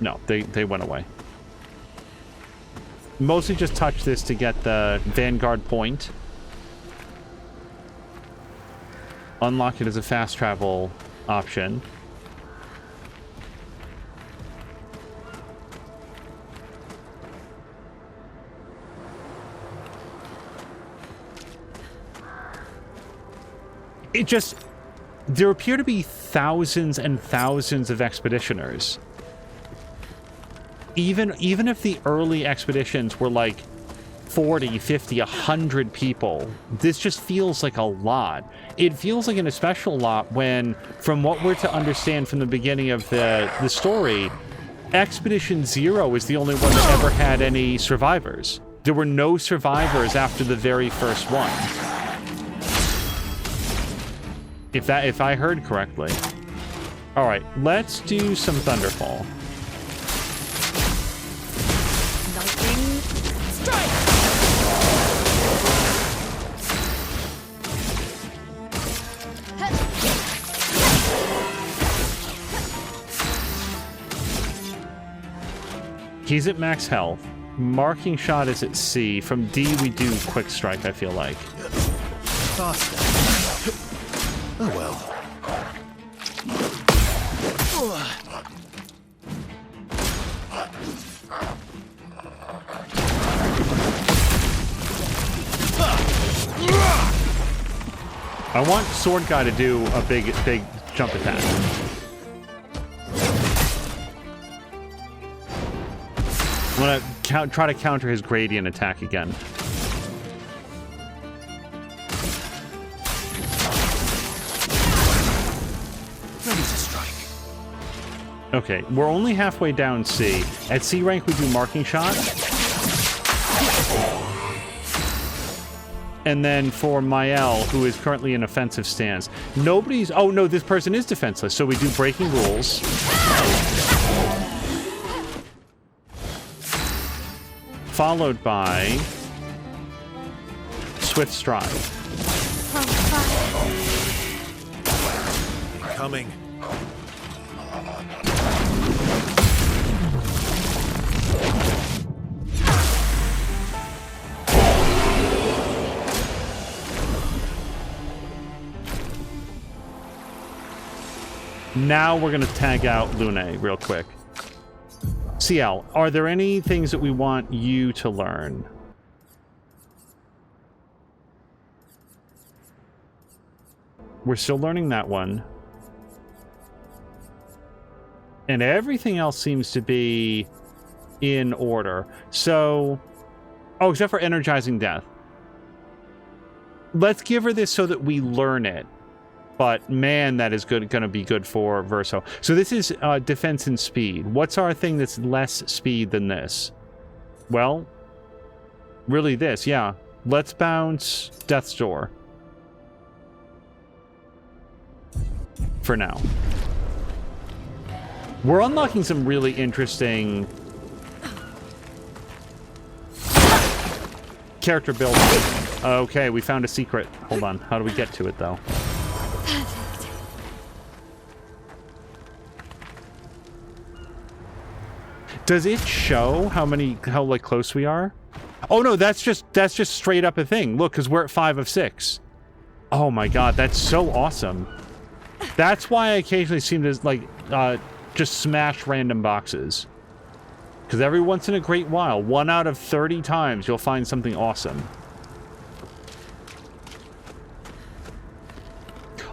No, they went away. Mostly just touch this to get the Vanguard point. Unlock it as a fast travel option. It just... There appear to be thousands and thousands of expeditioners. Even if the early expeditions were like 40, 50, 100 people. This just feels like a lot. It feels like an especial lot when, from what we're to understand from the beginning of the story, Expedition Zero is the only one that ever had any survivors. There were no survivors after the very first one. If I heard correctly. All right, let's do some Thunderfall. Lightning strike! He's at max health. Marking shot is at C. From D, we do quick strike, I feel like. Faster. Oh well. I want Sword Guy to do a big jump attack. I'm gonna try to counter his gradient attack again. Ready to strike. Okay, we're only halfway down C. At C rank, we do marking shot. And then for Mael, who is currently in offensive stance, nobody's... Oh, no, this person is defenseless, so we do breaking rules. Followed by Swift Stride. Coming. Now we're going to tag out Lune real quick. CL, are there any things that we want you to learn? We're still learning that one. And everything else seems to be in order. So, oh, except for Energizing Death. Let's give her this so that we learn it. But man, that is going to be good for Verso. So this is defense and speed. What's our thing that's less speed than this? Well, really this, yeah. Let's bounce Death's Door. For now. We're unlocking some really interesting character building. Okay, we found a secret. Hold on. How do we get to it, though? Does it show how like close we are? Oh no, that's just straight up a thing. Look, because we're at 5 of 6. Oh my god, that's so awesome. That's why I occasionally seem to like just smash random boxes. Because every once in a great while, 1 out of 30 times, you'll find something awesome.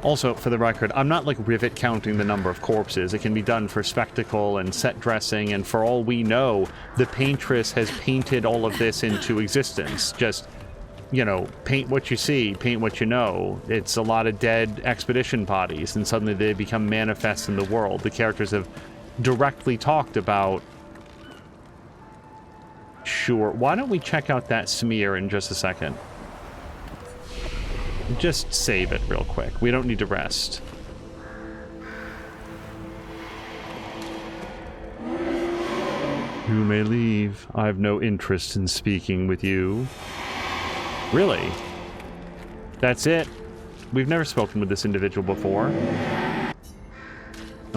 Also, for the record, I'm not like rivet counting the number of corpses. It can be done for spectacle and set dressing, and for all we know, the paintress has painted all of this into existence. Just, you know, paint what you see, paint what you know. It's a lot of dead expedition bodies, and suddenly they become manifest in the world. The characters have directly talked about... Sure, why don't we check out that smear in just a second? Just save it real quick. We don't need to rest. You may leave. I have no interest in speaking with you. Really? That's it? We've never spoken with this individual before.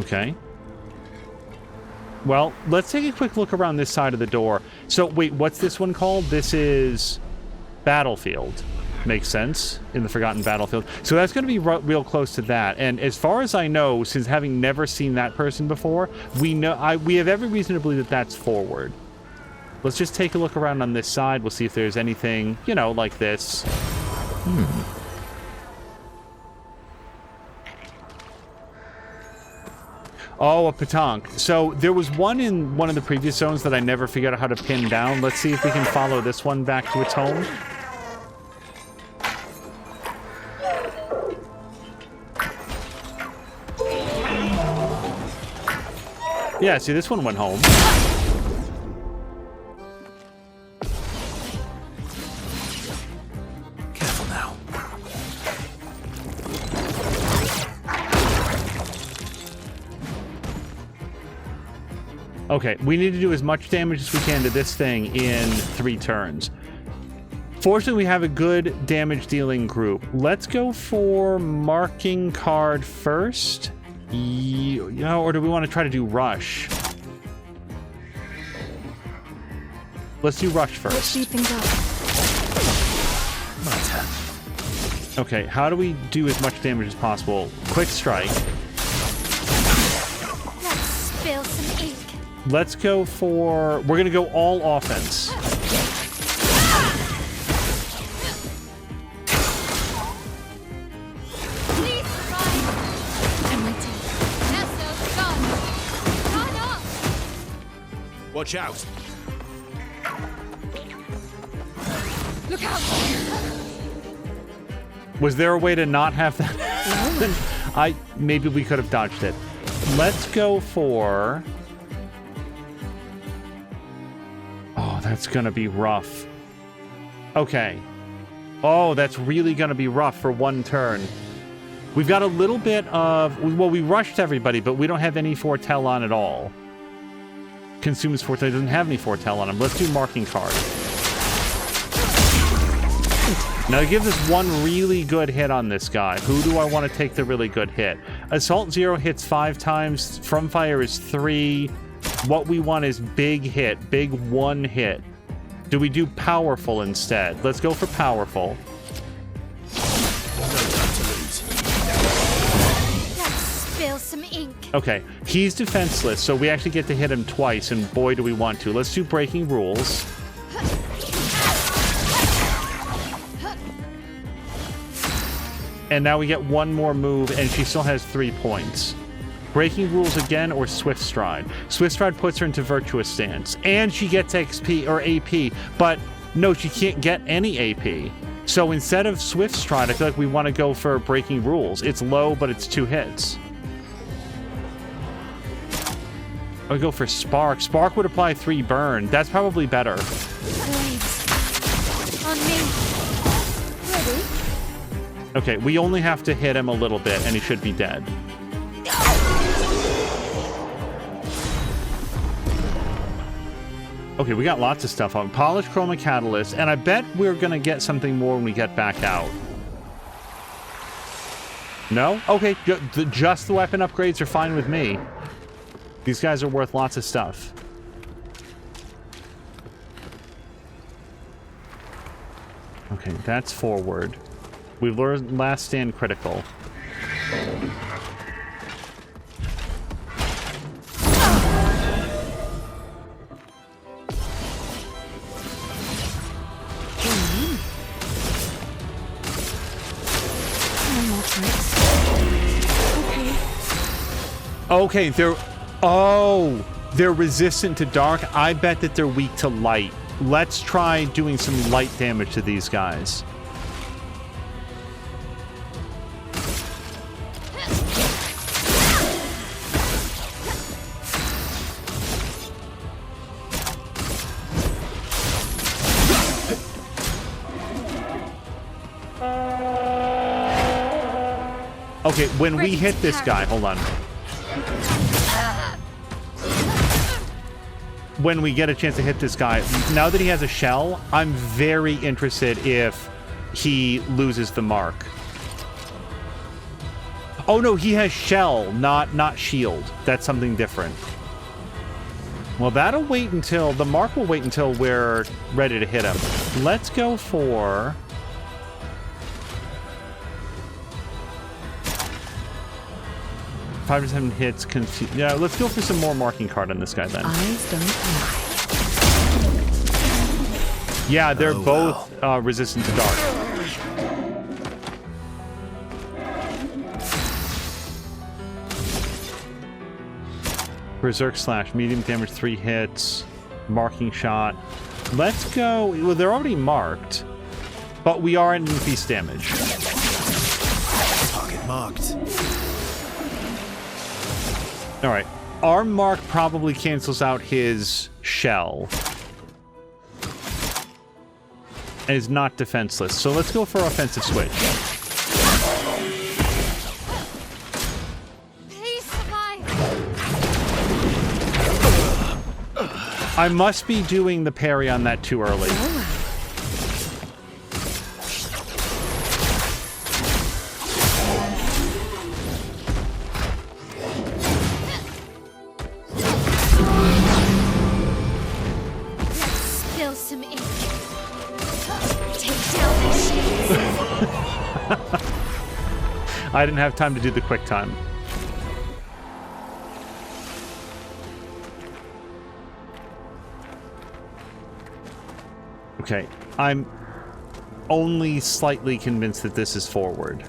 Okay. Well, let's take a quick look around this side of the door. So, wait, what's this one called? This is Battlefield. Makes sense, in the Forgotten Battlefield. So that's going to be real close to that. And as far as I know, since having never seen that person before, we have every reason to believe that that's forward. Let's just take a look around on this side. We'll see if there's anything, you know, like this. Oh, a Petank. So there was one in one of the previous zones that I never figured out how to pin down. Let's see if we can follow this one back to its home. Yeah, see, this one went home. Careful now. Okay, we need to do as much damage as we can to this thing in 3 turns. Fortunately, we have a good damage dealing group. Let's go for marking card first. You know, or do we want to try to do rush? Let's do rush Let's first. speed things up. My turn. Okay, how do we do as much damage as possible? Quick strike. Let's spill some ink. Let's go for... We're going to go all offense. Please survive. I'm waiting. Nesso's gone. Run off. Watch out. Look out. Was there a way to not have that happen? Maybe we could have dodged it. Let's go for... Oh, that's gonna be rough. Okay. Oh, that's really gonna be rough for 1 turn. We've got a little bit of... Well, we rushed everybody, but we don't have any foretell on at all. Consumes foretell. Doesn't have any foretell on him. Let's do marking card. Now it gives us 1 really good hit on this guy. Who do I want to take the really good hit? Assault 0 hits 5 times. From fire is 3. What we want is big hit. Big 1 hit. Do we do powerful instead? Let's go for powerful. No time to lose. Let's spill some ink. Okay, he's defenseless, so we actually get to hit him twice, and boy do we want to. Let's do breaking rules. And now we get 1 more move, and she still has 3 points. Breaking rules again, or Swift Stride. Swift Stride puts her into Virtuous Stance. And she gets XP, or AP, but no, she can't get any AP. So instead of Swift Stride, I feel like we want to go for Breaking Rules. It's low, but it's 2 hits. I'll go for Spark. Spark would apply 3 burn. That's probably better. Blades. On me. Ready? Okay, we only have to hit him a little bit, and he should be dead. Okay, we got lots of stuff on. Polished Chroma Catalyst, and I bet we're going to get something more when we get back out. No? Okay, just the weapon upgrades are fine with me. These guys are worth lots of stuff. Okay, that's forward. We've learned Last Stand critical. Okay, they're resistant to dark. I bet that they're weak to light. Let's try doing some light damage to these guys. Okay, when we hit this guy, hold on. When we get a chance to hit this guy, now that he has a shell, I'm very interested if he loses the mark. Oh no, he has shell, not shield. That's something different. Well, that'll wait until... The mark will wait until we're ready to hit him. Let's go for... 5 to 7 hits. Yeah, let's go for some more marking card on this guy then. Eyes don't lie. Yeah, they're both resistant to dark. Berserk Slash, medium damage, 3 hits, marking shot. Let's go. Well, they're already marked, but we are in increased damage. Target marked. All right. Our mark probably cancels out his shell. And is not defenseless. So let's go for offensive switch. Please survive. I must be doing the parry on that too early. Let's spill some ink. Take down their shields. I didn't have time to do the quick time. Okay, I'm only slightly convinced that this is forward.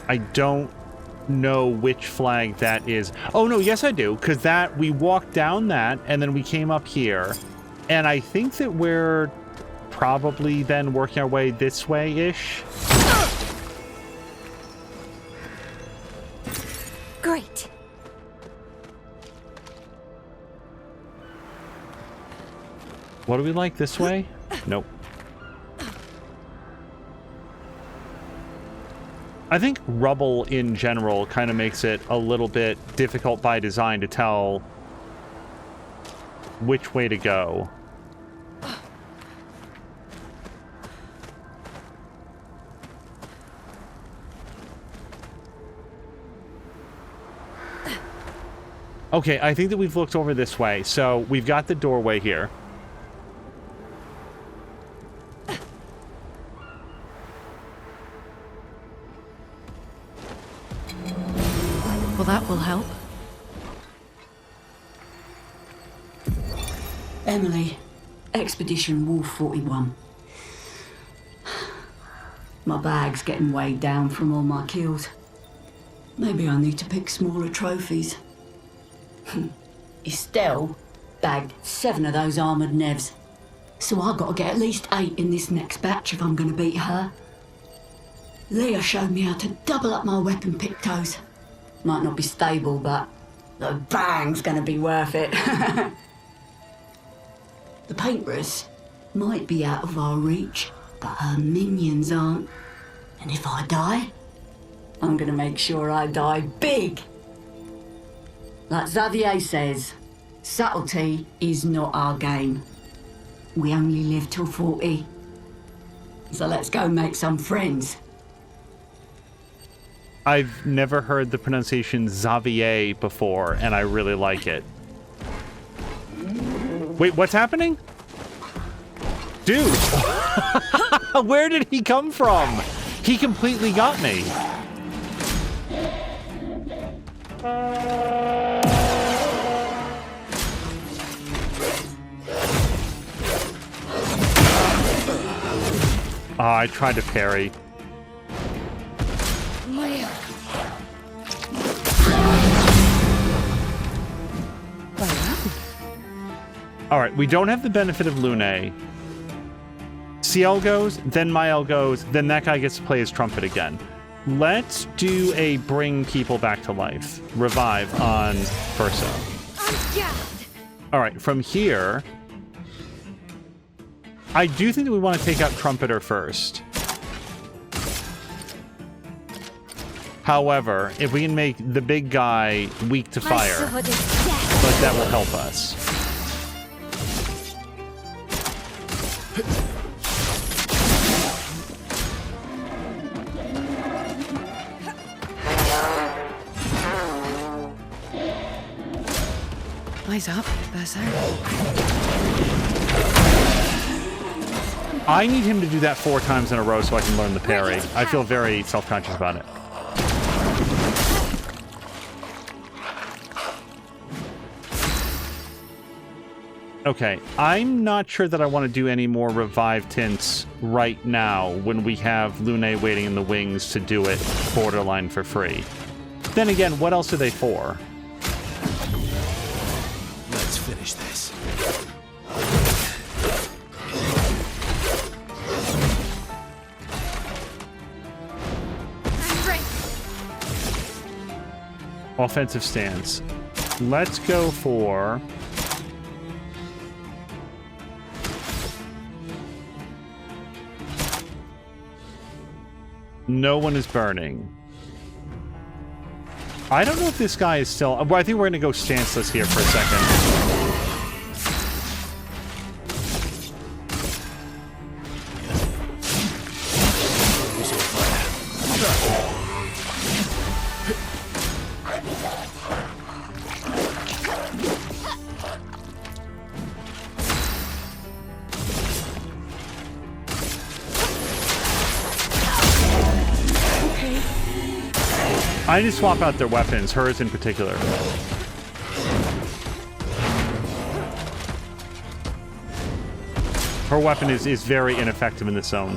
I don't know which flag that is. Oh no, yes I do, because that we walked down that and then we came up here, and I think that we're probably then working our way this way-ish. Great. What do we like this way? Nope. I think rubble in general kind of makes it a little bit difficult by design to tell which way to go. Okay, I think that we've looked over this way. So we've got the doorway here. Well, that will help. Emily, Expedition Wolf 41. My bag's getting weighed down from all my kills. Maybe I need to pick smaller trophies. Estelle bagged 7 of those armoured nevs. So I've got to get at least 8 in this next batch if I'm going to beat her. Leah showed me how to double up my weapon pictos. Might not be stable, but the bang's going to be worth it. The painters might be out of our reach, but her minions aren't. And if I die, I'm going to make sure I die big. Like Xavier says, subtlety is not our game. We only live till 40. So let's go make some friends. I've never heard the pronunciation Xavier before, and I really like it. Wait, what's happening? Dude! Where did he come from? He completely got me. Oh, I tried to parry. Alright, we don't have the benefit of Lune. CL goes, then Mael goes, then that guy gets to play his trumpet again. Let's do a bring people back to life. Revive on Verso. Alright, from here... I do think that we want to take out Trumpeter first. However, if we can make the big guy weak to fire, but that will help us. Eyes up, Berserk. I need him to do that 4 times in a row so I can learn the parry. I feel very self-conscious about it. Okay, I'm not sure that I want to do any more revive tints right now when we have Lune waiting in the wings to do it borderline for free. Then again, what else are they for? Let's finish this. I'm ready. Offensive stance. Let's go for... No one is burning. I don't know if this guy is still... Well, I think we're going to go stanceless here for a second. I need to swap out their weapons, hers in particular. Her weapon is very ineffective in this zone.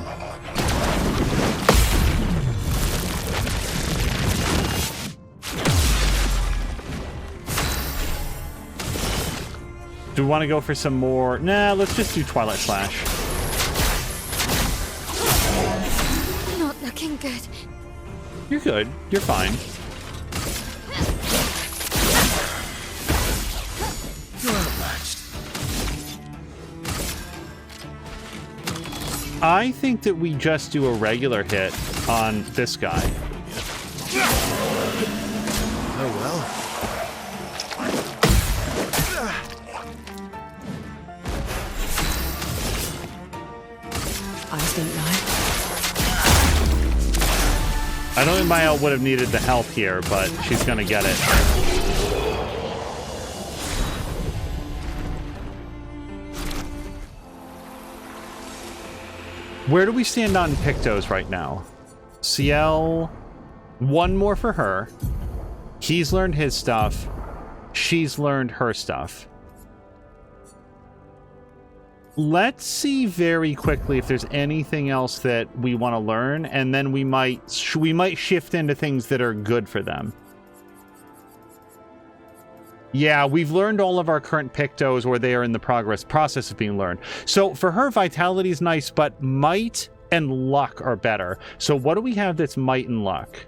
Do we want to go for some more? Nah, let's just do Twilight Slash. Not looking good. You're good. You're fine. You're outmatched. I think that we just do a regular hit on this guy. Oh well. Eyes don't lie. I don't think Mael would have needed the help here, but she's gonna get it. Where do we stand on Pictos right now? CL, one more for her. He's learned his stuff. She's learned her stuff. Let's see very quickly if there's anything else that we want to learn, and then we might shift into things that are good for them. Yeah, we've learned all of our current Pictos, or they are in the process of being learned. So for her, Vitality is nice, but Might and Luck are better. So what do we have that's Might and Luck?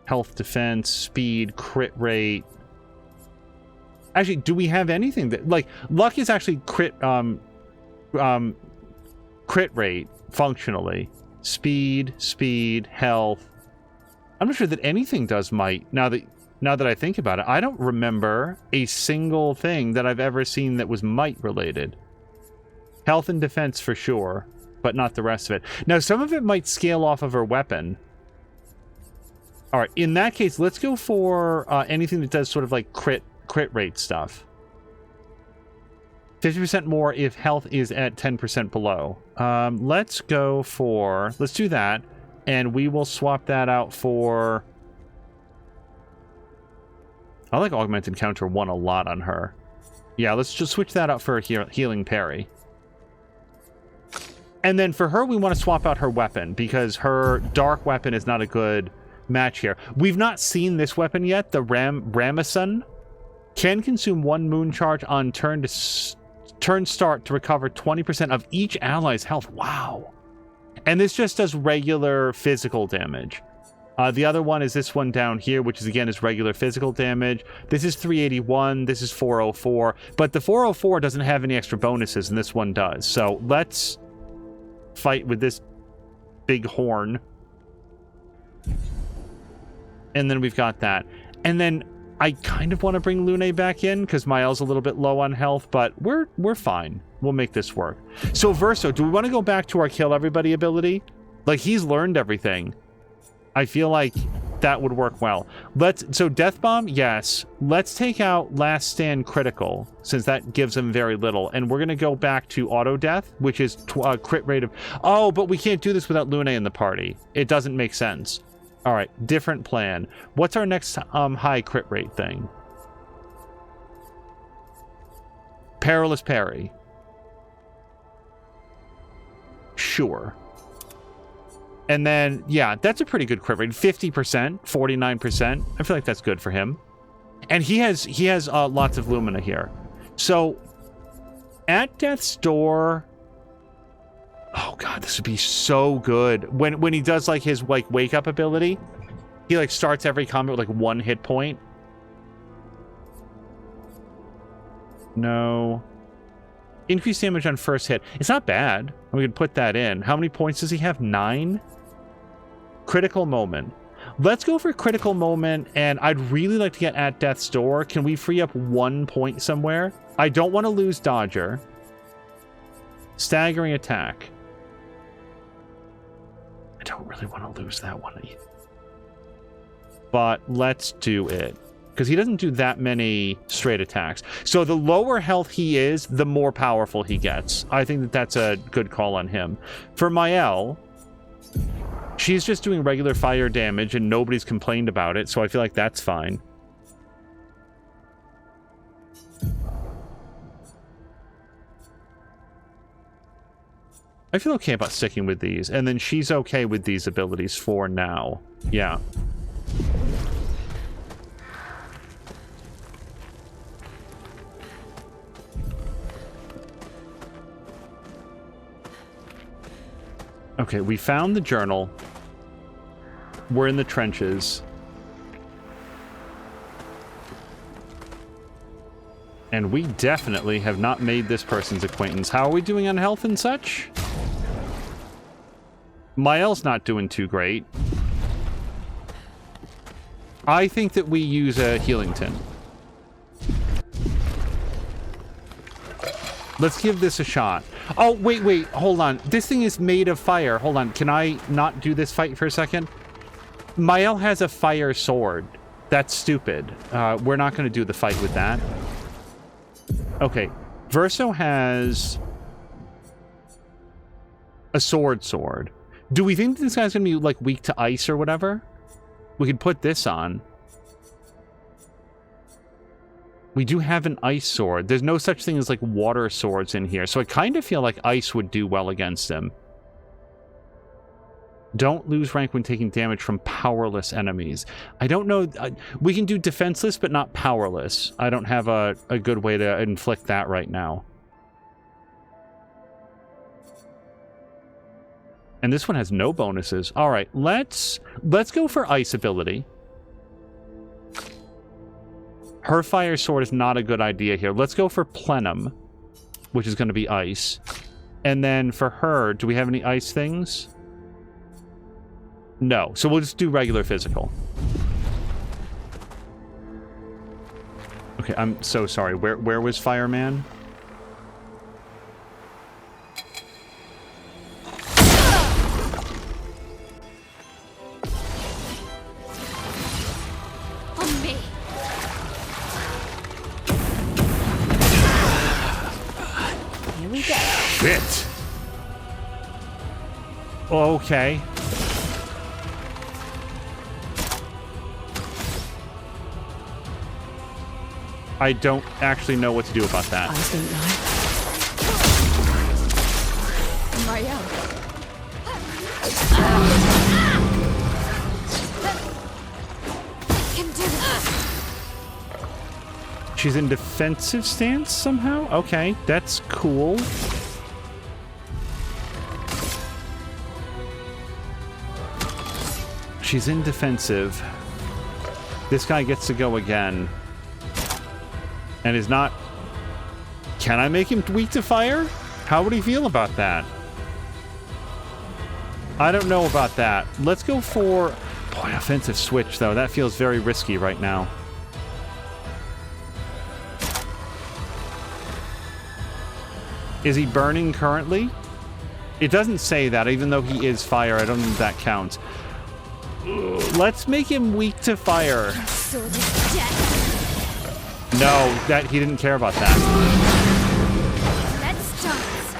Health, Defense, Speed, Crit Rate. Actually, do we have anything that, like, Luck is actually crit rate functionally. Speed, health. I'm not sure that anything does Might. Now that I think about it, I don't remember a single thing that I've ever seen that was Might related. Health and defense for sure, but not the rest of it. Now, some of it might scale off of her weapon. All right, in that case, let's go for anything that does sort of like crit rate stuff. 50% more if health is at 10% below. Let's do that, and we will swap that out for... I like Augmented Counter 1 a lot on her. Yeah, let's just switch that out for a healing parry. And then for her, we want to swap out her weapon, because her dark weapon is not a good match here. We've not seen this weapon yet, the Ramison. Can consume 1 moon charge on turn start to recover 20% of each ally's health. Wow. And this just does regular physical damage. The other one is this one down here, which is again is regular physical damage. This is 381, this is 404, but the 404 doesn't have any extra bonuses, and this one does. So let's fight with this big horn. And then we've got that. And then I kind of want to bring Lune back in because Mael's a little bit low on health, but we're fine. We'll make this work. So Verso, do we want to go back to our kill everybody ability? Like, he's learned everything. I feel like that would work well. So Death Bomb, yes. Let's take out Last Stand Critical, since that gives him very little. And we're going to go back to Auto Death, which is crit rate of... Oh, but we can't do this without Lune in the party. It doesn't make sense. All right, different plan. What's our next high crit rate thing? Perilous Parry. Sure. And then, yeah, that's a pretty good crit rate. 50%, 49%. I feel like that's good for him. And he has lots of Lumina here. So, at Death's Door... Oh, God, this would be so good. When he does, like, his, like, wake-up ability, he, like, starts every combat with, like, 1 hit point. No. Increased damage on first hit. It's not bad. We could put that in. How many points does he have? 9? Critical moment. Let's go for critical moment, and I'd really like to get at Death's Door. Can we free up 1 point somewhere? I don't want to lose Dodger. Staggering attack. I don't really want to lose that one either. But let's do it. Because he doesn't do that many straight attacks. So the lower health he is, the more powerful he gets. I think that that's a good call on him. For Mael, she's just doing regular fire damage and nobody's complained about it, so I feel like that's fine. I feel okay about sticking with these, and then she's okay with these abilities for now. Yeah. Okay, we found the journal. We're in the trenches. And we definitely have not made this person's acquaintance. How are we doing on health and such? Mael's not doing too great. I think that we use a healing tin. Let's give this a shot. Oh, wait, hold on. This thing is made of fire. Hold on, can I not do this fight for a second? Mael has a fire sword. That's stupid. We're not going to do the fight with that. Okay, Verso has a sword. Do we think this guy's going to be, like, weak to ice or whatever? We could put this on. We do have an ice sword. There's no such thing as, like, water swords in here, so I kind of feel like ice would do well against him. Don't lose rank when taking damage from powerless enemies. I don't know. We can do defenseless, but not powerless. I don't have a good way to inflict that right now. And this one has no bonuses. All right, let's go for ice ability. Her fire sword is not a good idea here. Let's go for plenum, which is going to be ice. And then for her, do we have any ice things? No, so we'll just do regular physical. Okay, I'm so sorry. Where was Fireman? On me. Here we go. Shit. Okay. I don't actually know what to do about that. Eyes don't lie. Marielle. Can do this. She's in defensive stance somehow? Okay, that's cool. She's in defensive. This guy gets to go again. And is not... Can I make him weak to fire? How would he feel about that? I don't know about that. Let's go for... Boy, offensive switch, though. That feels very risky right now. Is he burning currently? It doesn't say that, even though he is fire. I don't think that counts. Let's make him weak to fire. Sword is dead. No, that he didn't care about that. Let's dance.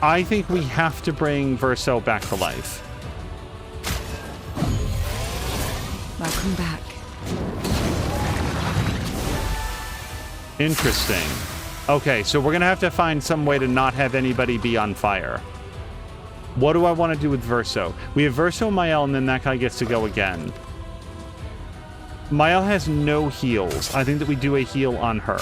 I think we have to bring Verso back to life. Welcome back. Interesting. Okay, so we're going to have to find some way to not have anybody be on fire. What do I want to do with Verso? We have Verso, Mael, and then that guy gets to go again. Mael has no heals. I think that we do a heal on her.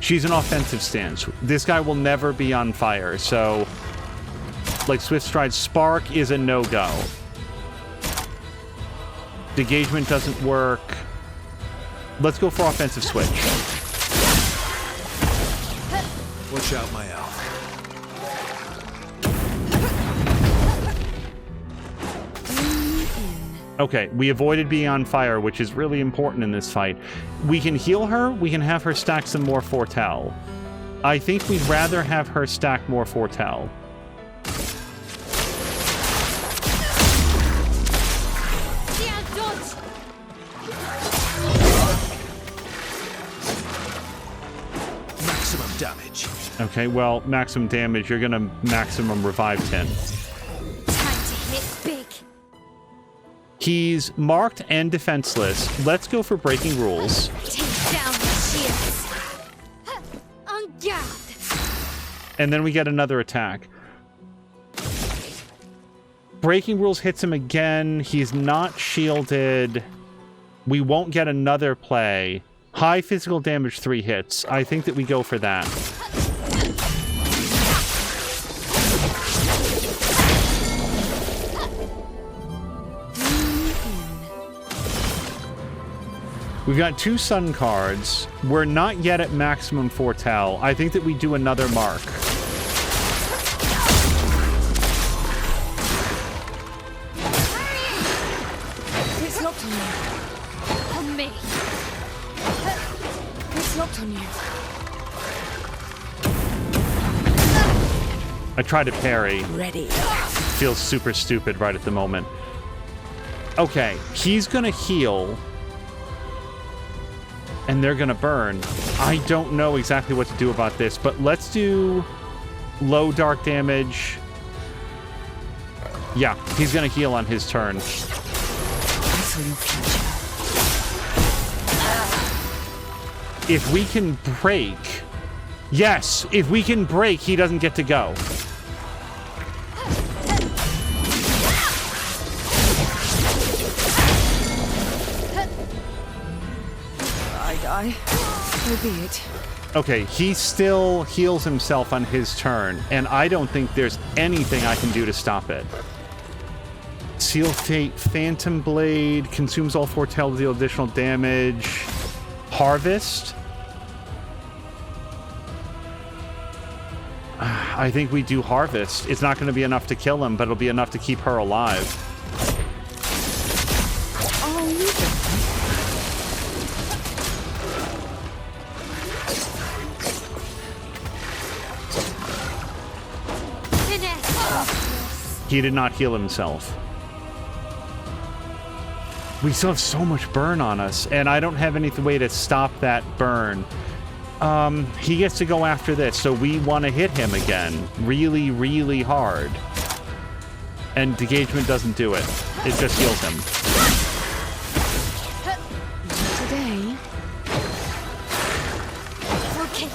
She's an offensive stance. This guy will never be on fire, so... Like Swift Stride, Spark is a no-go. Degagement doesn't work. Let's go for offensive switch. Watch out, my owl. Okay, we avoided being on fire, which is really important in this fight. We can heal her. We can have her stack some more Foretell. I think we'd rather have her stack more Foretell. Maximum damage. Okay, well, maximum damage. You're gonna maximum revive 10. Time to hit big. He's marked and defenseless. Let's go for breaking rules. Take down the shields. On guard. And then we get another attack. Breaking rules hits him again. He's not shielded. We won't get another play. High physical damage, 3 hits. I think that we go for that. We've got 2 sun cards. We're not yet at maximum Foretell. I think that we do another mark. It's locked on you. On me. It's locked on you. I tried to parry. Ready. Feels super stupid right at the moment. Okay, he's gonna heal. And they're gonna burn. I don't know exactly what to do about this, but let's do low dark damage. Yeah, he's gonna heal on his turn. If we can break... Yes, if we can break, he doesn't get to go. I die. So be it. Okay, he still heals himself on his turn, and I don't think there's anything I can do to stop it. Seal Fate, Phantom Blade, consumes all Foretell to deal additional damage. Harvest. I think we do Harvest. It's not going to be enough to kill him, but it'll be enough to keep her alive. Oh, you Finesse. He did not heal himself. We still have so much burn on us, and I don't have any way to stop that burn. He gets to go after this, so we want to hit him again really, really hard. And Degagement doesn't do it. It just heals him. today. Okay.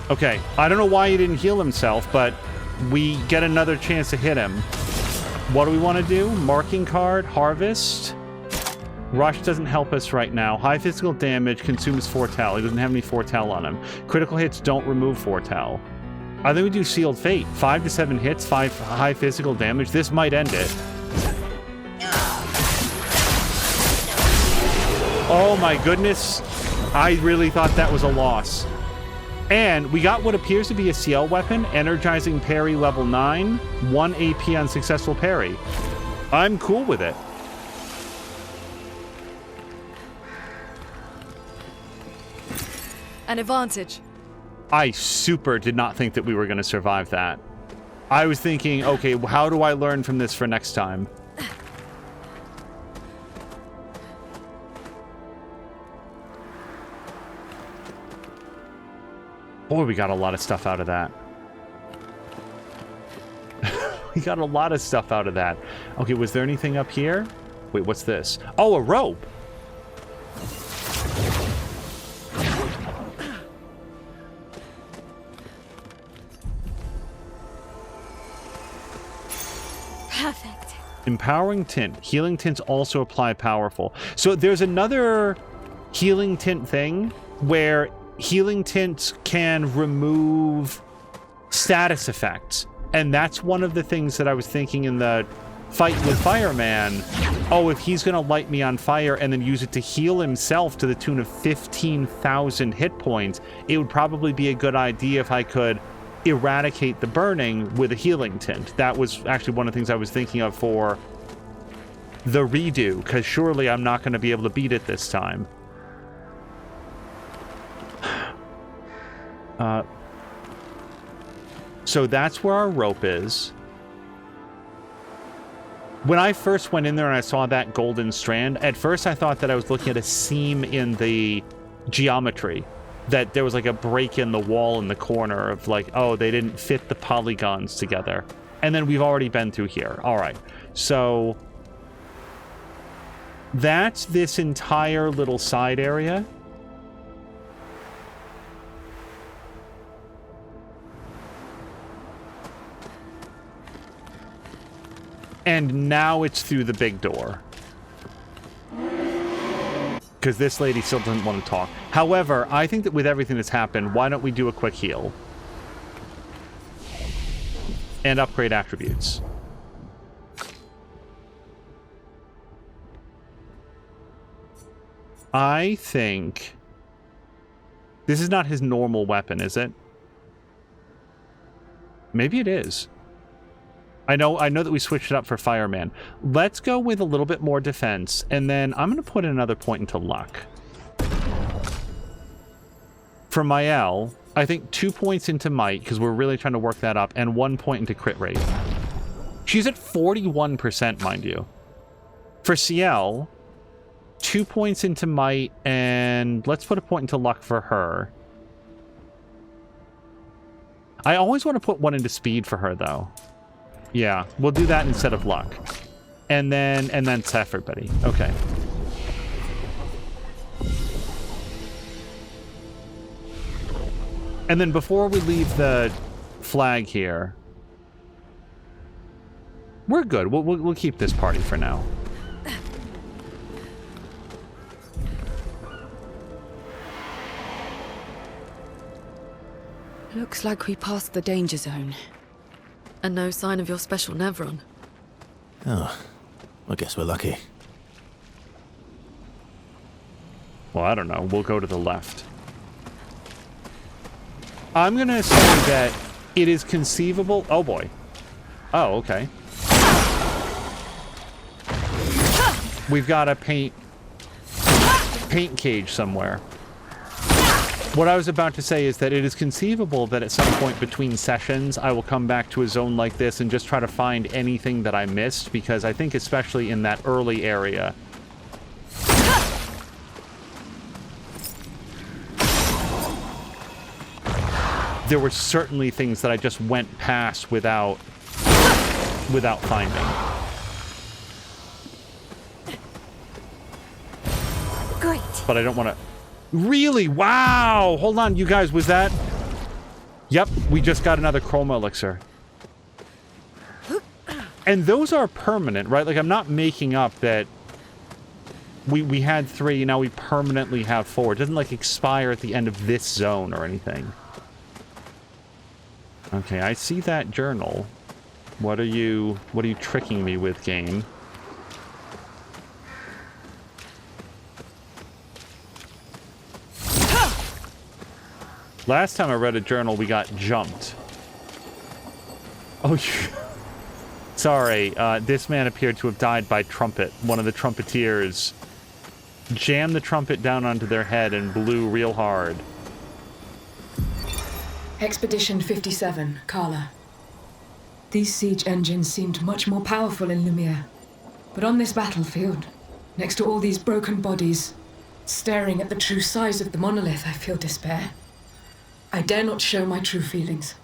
Okay, I don't know why he didn't heal himself, but we get another chance to hit him. What do we want to do? Marking card, Harvest. Rush doesn't help us right now. High physical damage, consumes Foretell. He doesn't have any Foretell on him. Critical hits don't remove Foretell. I think we do Sealed Fate. 5 to 7 hits, 5 high physical damage. This might end it. Oh my goodness. I really thought that was a loss. And we got what appears to be a CL weapon, Energizing Parry level 9, 1 AP on successful parry. I'm cool with it. An advantage. I super did not think that we were going to survive that. I was thinking, okay, how do I learn from this for next time? Boy, we got a lot of stuff out of that. We got a lot of stuff out of that. Okay, was there anything up here? Wait, what's this? Oh, a rope! Perfect. Empowering tint. Healing tints also apply powerful. So there's another healing tint thing where healing tints can remove status effects. And that's one of the things that I was thinking in the fight with Fireman. Oh, if he's going to light me on fire and then use it to heal himself to the tune of 15,000 hit points, it would probably be a good idea if I could eradicate the burning with a healing tint. That was actually one of the things I was thinking of for the redo, because surely I'm not going to be able to beat it this time. So that's where our rope is. When I first went in there and I saw that golden strand, at first I thought that I was looking at a seam in the geometry. That there was like a break in the wall in the corner of like, oh, they didn't fit the polygons together. And then we've already been through here. All right. So that's this entire little side area. And now it's through the big door. Because this lady still doesn't want to talk. However, I think that with everything that's happened, why don't we do a quick heal? And upgrade attributes. I think... This is not his normal weapon, is it? Maybe it is. I know that we switched it up for Fireman. Let's go with a little bit more defense, and then I'm going to put another point into luck. For Mael, I think 2 points into might, because we're really trying to work that up, and 1 point into crit rate. She's at 41%, mind you. For Ciel, 2 points into might, and let's put a point into luck for her. I always want to put one into speed for her, though. Yeah, we'll do that instead of luck. And then it's everybody. Okay. And then before we leave the flag here, we're good. We'll keep this party for now. Looks like we passed the danger zone. And no sign of your special Nevron. Oh, I guess we're lucky. Well, I don't know. We'll go to the left. I'm going to say that it is conceivable... Oh, boy. Oh, okay. We've got a paint cage somewhere. What I was about to say is that it is conceivable that at some point between sessions, I will come back to a zone like this and just try to find anything that I missed, because I think especially in that early area... there were certainly things that I just went past without finding. Great. But I don't want to... Really? Wow! Hold on, you guys, was that... Yep, we just got another Chroma Elixir. And those are permanent, right? Like, I'm not making up that we had 3, now we permanently have 4. It doesn't, like, expire at the end of this zone or anything. Okay, I see that journal. What are you tricking me with, game? Last time I read a journal, we got jumped. Oh, sorry. This man appeared to have died by trumpet. One of the trumpeteers jammed the trumpet down onto their head and blew real hard. Expedition 57, Carla. These siege engines seemed much more powerful in Lumiere. But on this battlefield, next to all these broken bodies, staring at the true size of the monolith, I feel despair. I dare not show my true feelings.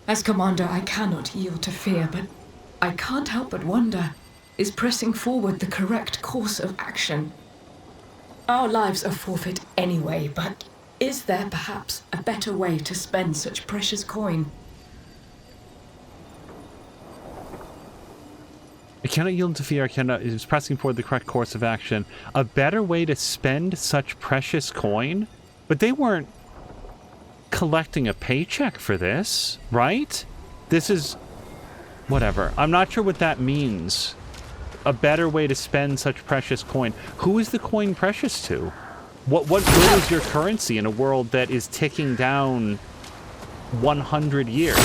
As commander, I cannot yield to fear, but I can't help but wonder, is pressing forward the correct course of action? Our lives are forfeit anyway, but is there perhaps a better way to spend such precious coin? I cannot yield to fear. I cannot. Is pressing forward the correct course of action. A better way to spend such precious coin? But they weren't collecting a paycheck for this, right? This is... whatever. I'm not sure what that means. A better way to spend such precious coin. Who is the coin precious to? What good is your currency in a world that is ticking down 100 years?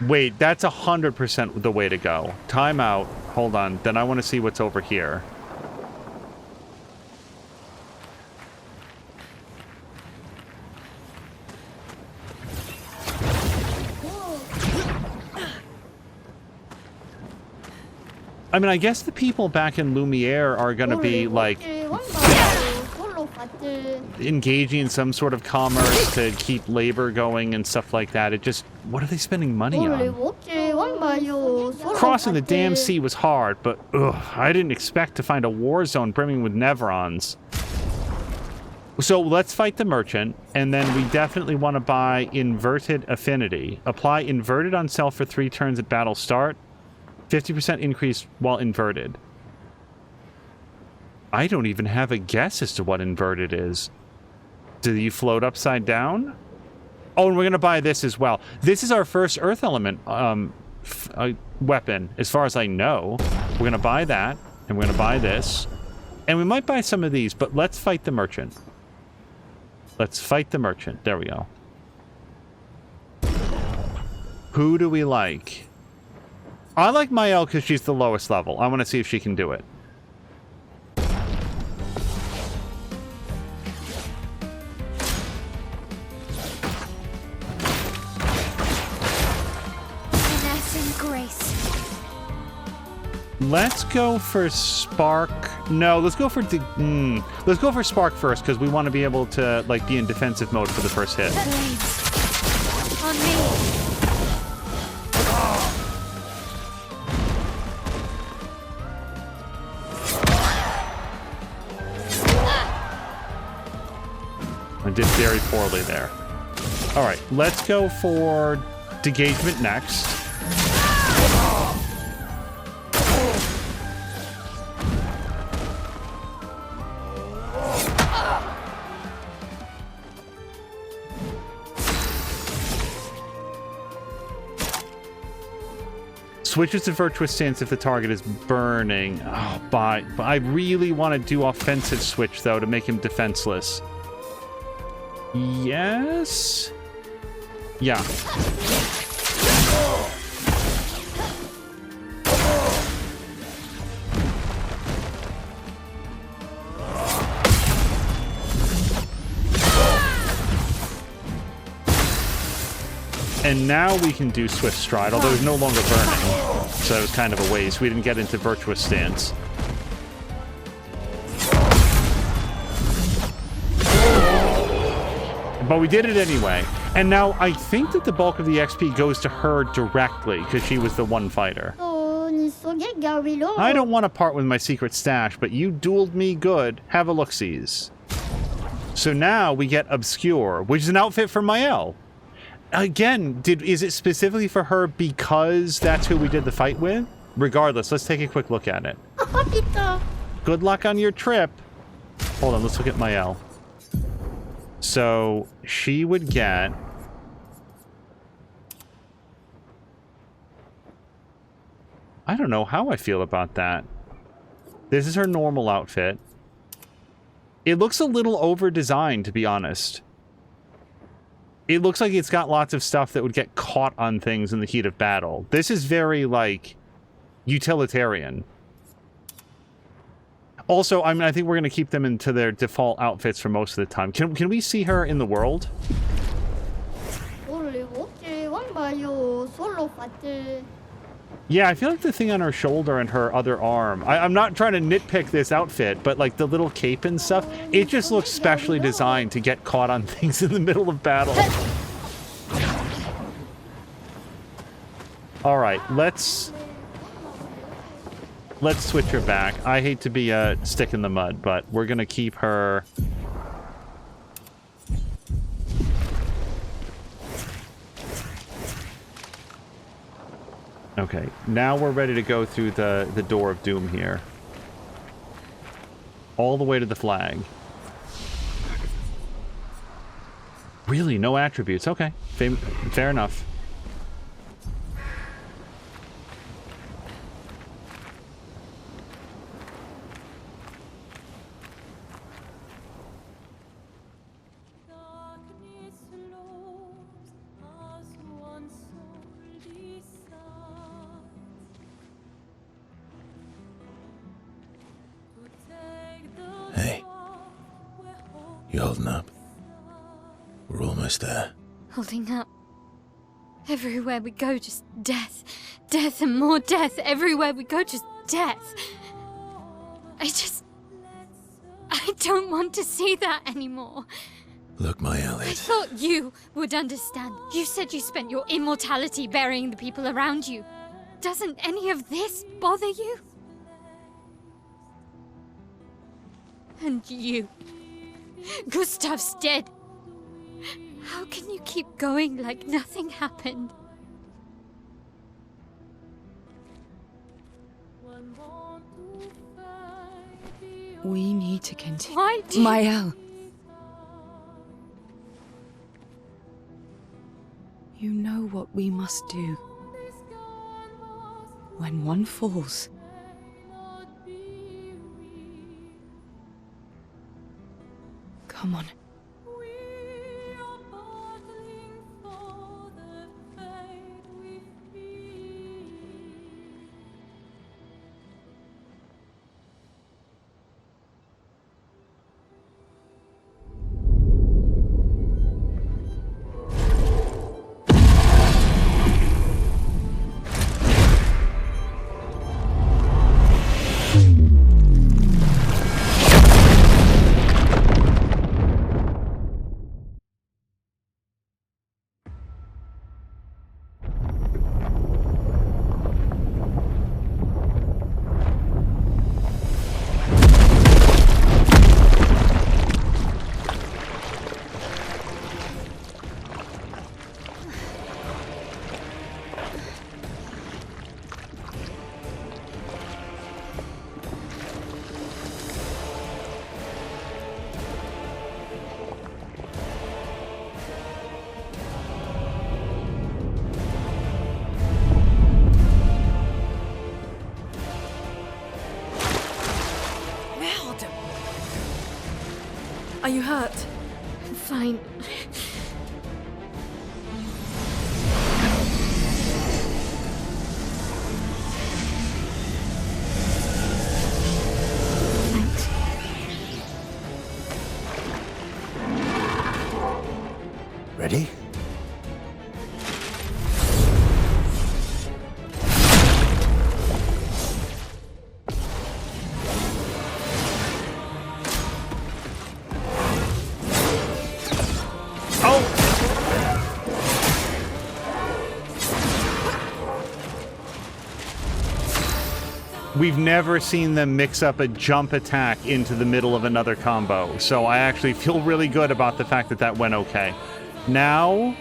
Wait, that's 100% the way to go. Time out. Hold on. Then I want to see what's over here. I mean, I guess the people back in Lumiere are going to be, like, engaging in some sort of commerce to keep labor going and stuff like that. It just... what are they spending money on? Crossing the damn sea was hard, but I didn't expect to find a war zone brimming with Neverons. So let's fight the merchant, and then we definitely want to buy Inverted Affinity. Apply Inverted on self for 3 turns at battle start. 50% increase while inverted. I don't even have a guess as to what inverted is. Do you float upside down? Oh, and we're going to buy this as well. This is our first Earth Element weapon, as far as I know. We're going to buy that, and we're going to buy this. And we might buy some of these, but let's fight the merchant. Let's fight the merchant. There we go. Who do we like? I like Mael because she's the lowest level. I want to see if she can do it. Let's go for Spark. No, let's go for let's go for Spark first because we want to be able to like be in defensive mode for the first hit. On me. I did very poorly there. All right, let's go for Degagement next. Switches to Virtuous Stance if the target is burning. Oh, but I really want to do Offensive Switch, though, to make him defenseless. Yes? Yeah. And now we can do Swift Stride, although it's no longer burning. So it was kind of a waste. We didn't get into Virtuous Stance. But we did it anyway. And now I think that the bulk of the XP goes to her directly, because she was the one fighter. I don't want to part with my secret stash, but you dueled me good. Have a look-sees. So now we get Obscur, which is an outfit for Mael. Again, is it specifically for her because that's who we did the fight with? Regardless, let's take a quick look at it. Good luck on your trip. Hold on, let's look at Mael. So, she would get... I don't know how I feel about that. This is her normal outfit. It looks a little over-designed, to be honest. It looks like it's got lots of stuff that would get caught on things in the heat of battle. This is very, like, utilitarian. Also, I mean, I think we're going to keep them into their default outfits for most of the time. Can we see her in the world? Yeah, I feel like the thing on her shoulder and her other arm, I'm not trying to nitpick this outfit, but like the little cape and stuff, it just looks specially designed to get caught on things in the middle of battle. All right, let's switch her back. I hate to be a stick in the mud, but we're gonna keep her. Okay, now we're ready to go through the door of doom here. All the way to the flag. Really? No attributes? Okay, fair enough. Hey. You holding up? We're almost there. Holding up. Everywhere we go, just death. Death and more death. Everywhere we go, just death. I don't want to see that anymore. Look, my I Elliot. thought you would understand. You said you spent your immortality burying the people around you. Doesn't any of this bother you? And you. Gustav's dead. How can you keep going like nothing happened? We need to continue. Why do you... Mael. You know what we must do. When one falls, come on. Are you hurt? I'm fine. Thanks. Ready? We've never seen them mix up a jump attack into the middle of another combo, so I actually feel really good about the fact that that went okay. Now...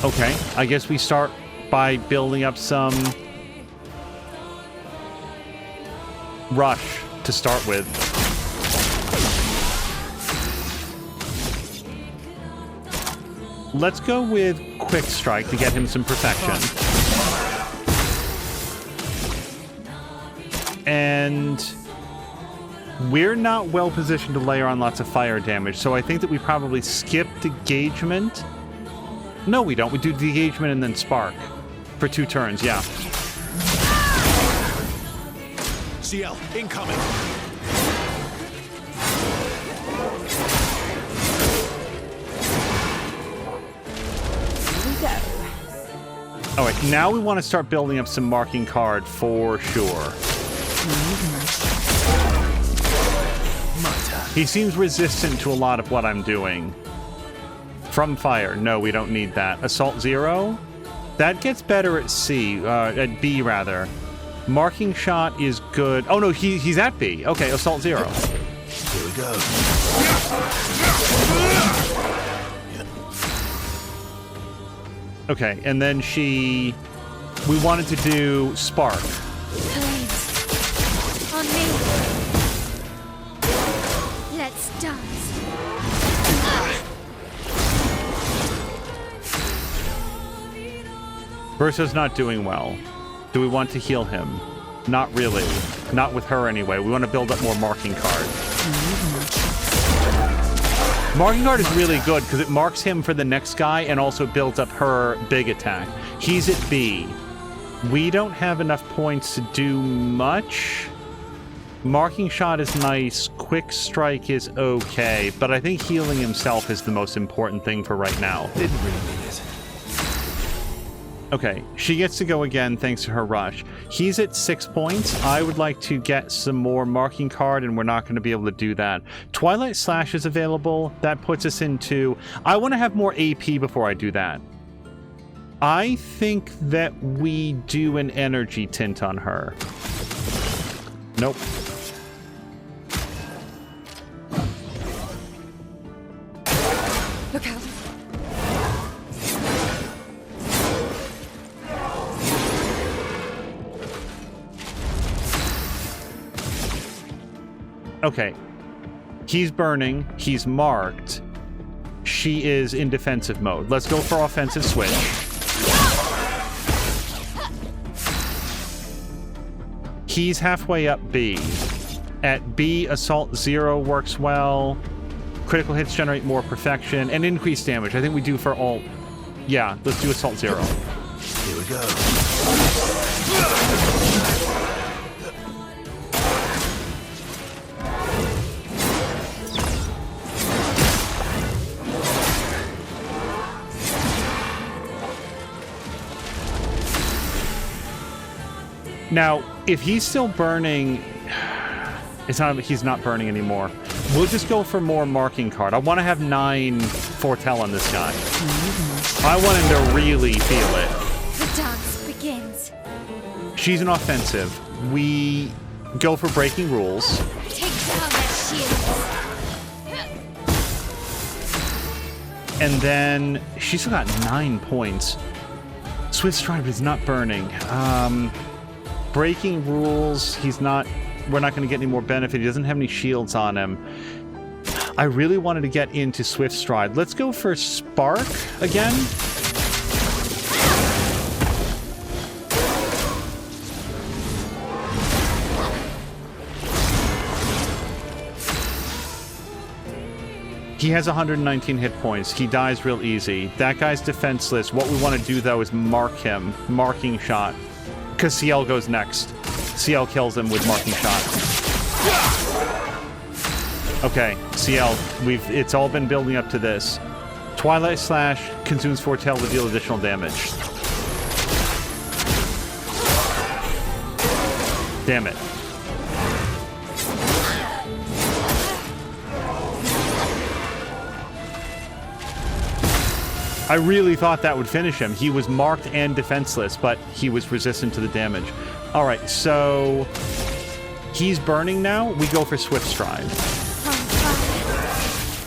Okay, I guess we start by building up some... rush to start with. Let's go with Quick Strike to get him some protection. And we're not well positioned to layer on lots of fire damage, so I think that we probably skip Engagement. No, we don't. We do Engagement and then Spark for 2 turns, yeah. CL, incoming. All right, now we want to start building up some marking card for sure. He seems resistant to a lot of what I'm doing. From fire. No, we don't need that. Assault 0? That gets better at C. At B, rather. Marking shot is good. Oh, no, he's at B. Okay, Assault 0. Here we go. Okay, and then we wanted to do Spark. Flames. On me. Let's dance. Verso's not doing well. Do we want to heal him? Not really. Not with her anyway. We want to build up more marking card. Marking card is really good because it marks him for the next guy and also builds up her big attack. He's at B. We don't have enough points to do much. Marking shot is nice. Quick strike is okay. But I think healing himself is the most important thing for right now. Didn't really mean it. Okay, she gets to go again thanks to her rush. He's at 6 points. I would like to get some more marking card, and we're not going to be able to do that. Twilight Slash is available. That puts us into... I want to have more AP before I do that. I think that we do an energy tint on her. Nope. Look out. Okay. He's burning. He's marked. She is in defensive mode. Let's go for offensive switch. He's halfway up B. At B, Assault 0 works well. Critical hits generate more perfection and increased damage. I think we do for all... Yeah, let's do Assault 0. Here we go. Now, if he's still burning... He's not burning anymore. We'll just go for more marking card. I want to have 9 foretell on this guy. I want him to really feel it. The dance begins. She's an offensive. We go for breaking rules. Take down their shields. And then she's still got 9 points. Swift Stride is not burning. Breaking rules, we're not going to get any more benefit. He doesn't have any shields on him. I really wanted to get into Swift Stride. Let's go for Spark again. He has 119 hit points. He dies real easy. That guy's defenseless. What we want to do, though, is mark him. Marking shot. Because CL goes next. CL kills him with marking shot. Okay, CL, it's all been building up to this. Twilight Slash consumes foretell to deal additional damage. Damn it. I really thought that would finish him. He was marked and defenseless, but he was resistant to the damage. All right, so he's burning now. We go for Swift Stride.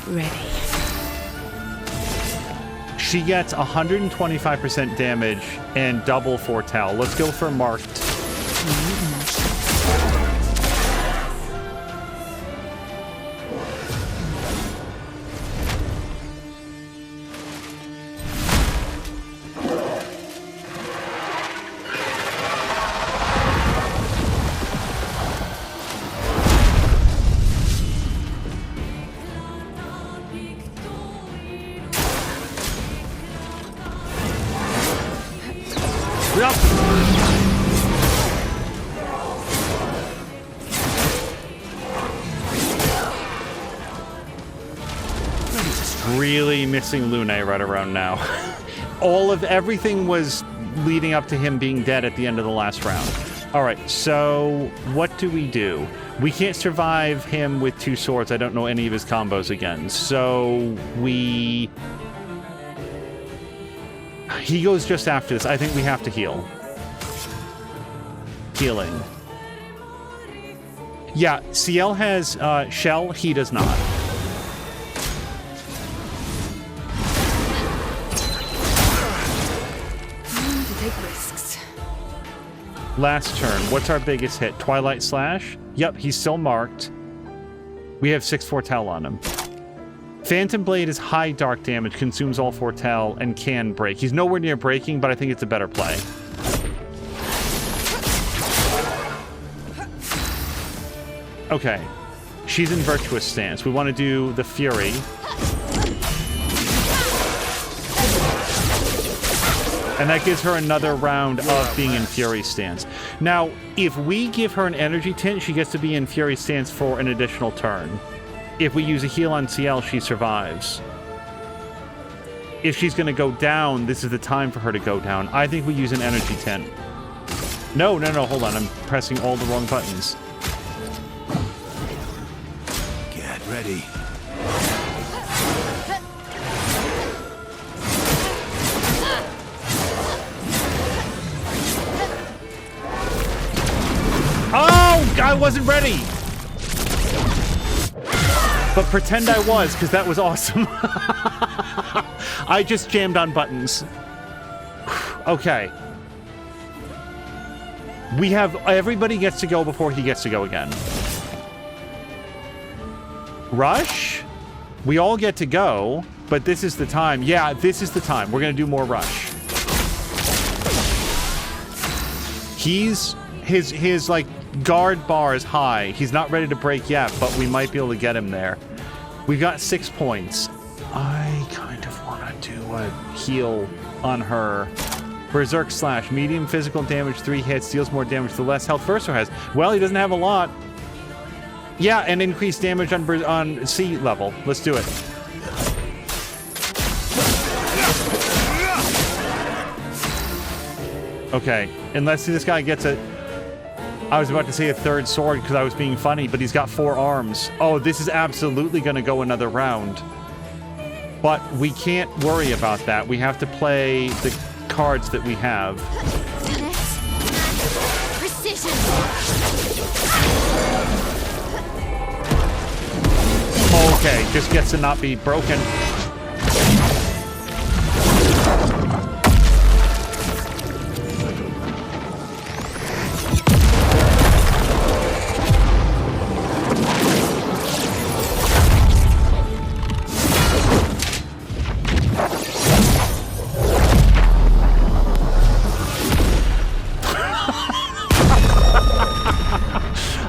Ready. She gets 125% damage and double foretell. Let's go for marked. Really missing Lune right around now. Everything was leading up to him being dead at the end of the last round. All right, so what do? We can't survive him with 2 swords. I don't know any of his combos again. So he goes just after this. I think we have to heal. Healing. Yeah, CL has Shell. He does not. To take risks. Last turn. What's our biggest hit? Twilight Slash? Yep, he's still marked. We have 6 Foretell on him. Phantom Blade is high dark damage, consumes all Foretell, and can break. He's nowhere near breaking, but I think it's a better play. Okay. She's in Virtuous Stance. We want to do the Fury. And that gives her another round of being in Fury Stance. Now, if we give her an Energy Tint, she gets to be in Fury Stance for an additional turn. If we use a heal on CL, she survives. If she's going to go down, this is the time for her to go down. I think we use an Energy Tint. No, hold on. I'm pressing all the wrong buttons. Get ready. Oh, I wasn't ready. But pretend I was, because that was awesome. I just jammed on buttons. Okay. We have... Everybody gets to go before he gets to go again. Rush? We all get to go, but this is the time. Yeah, this is the time. We're going to do more rush. He's... His like, guard bar is high. He's not ready to break yet, but we might be able to get him there. We've got 6 points. I kind of want to do a heal on her. Berserk Slash. Medium physical damage, 3 hits. Deals more damage the less health Verso has. Well, he doesn't have a lot. Yeah, and increased damage on C level. Let's do it. Okay, and let's see this guy gets a... I was about to say a 3rd sword because I was being funny, but he's got 4 arms. Oh, this is absolutely going to go another round. But we can't worry about that. We have to play the cards that we have. Precision. Okay, just gets to not be broken.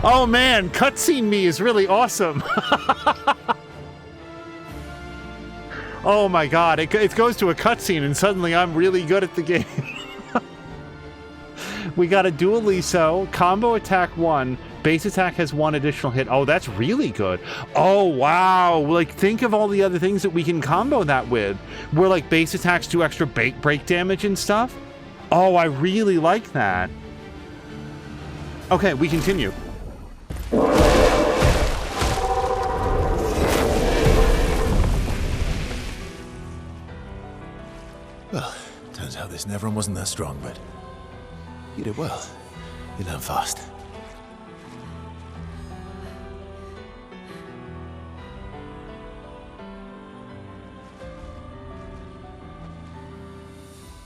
Oh man, cutscene me is really awesome. Oh my god, it goes to a cutscene and suddenly I'm really good at the game. We got a Dualliste, combo attack 1, base attack has 1 additional hit. Oh, that's really good. Oh wow, like think of all the other things that we can combo that with. Where like base attacks do extra break damage and stuff. Oh, I really like that. Okay, we continue. Well, turns out this Neveron wasn't that strong, but you did well. You learn fast.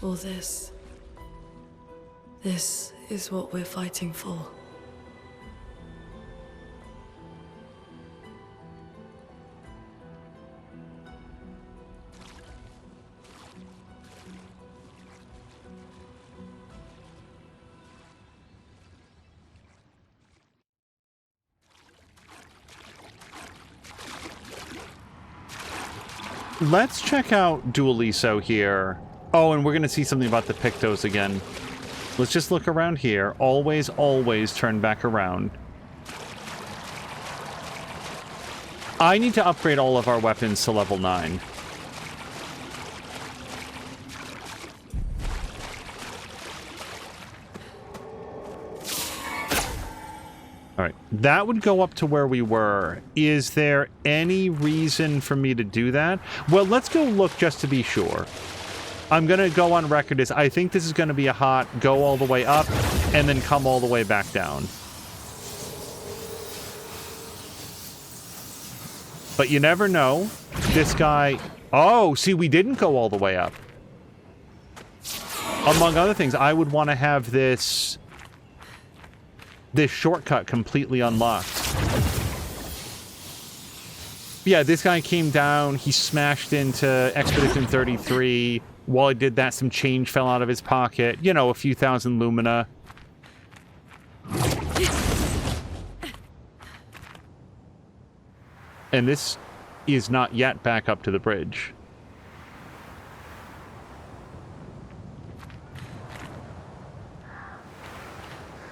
All this is what we're fighting for. Let's check out Dualliste here. Oh, and we're going to see something about the Pictos again. Let's just look around here. Always, always turn back around. I need to upgrade all of our weapons to level 9. All right, that would go up to where we were. Is there any reason for me to do that? Well, let's go look just to be sure. I'm going to go on record as I think this is going to be a hot go all the way up and then come all the way back down. But you never know. This guy... Oh, see, we didn't go all the way up. Among other things, I would want to have this shortcut completely unlocked. Yeah, this guy came down, he smashed into Expedition 33. While he did that, some change fell out of his pocket. You know, a few thousand lumina. And this is not yet back up to the bridge.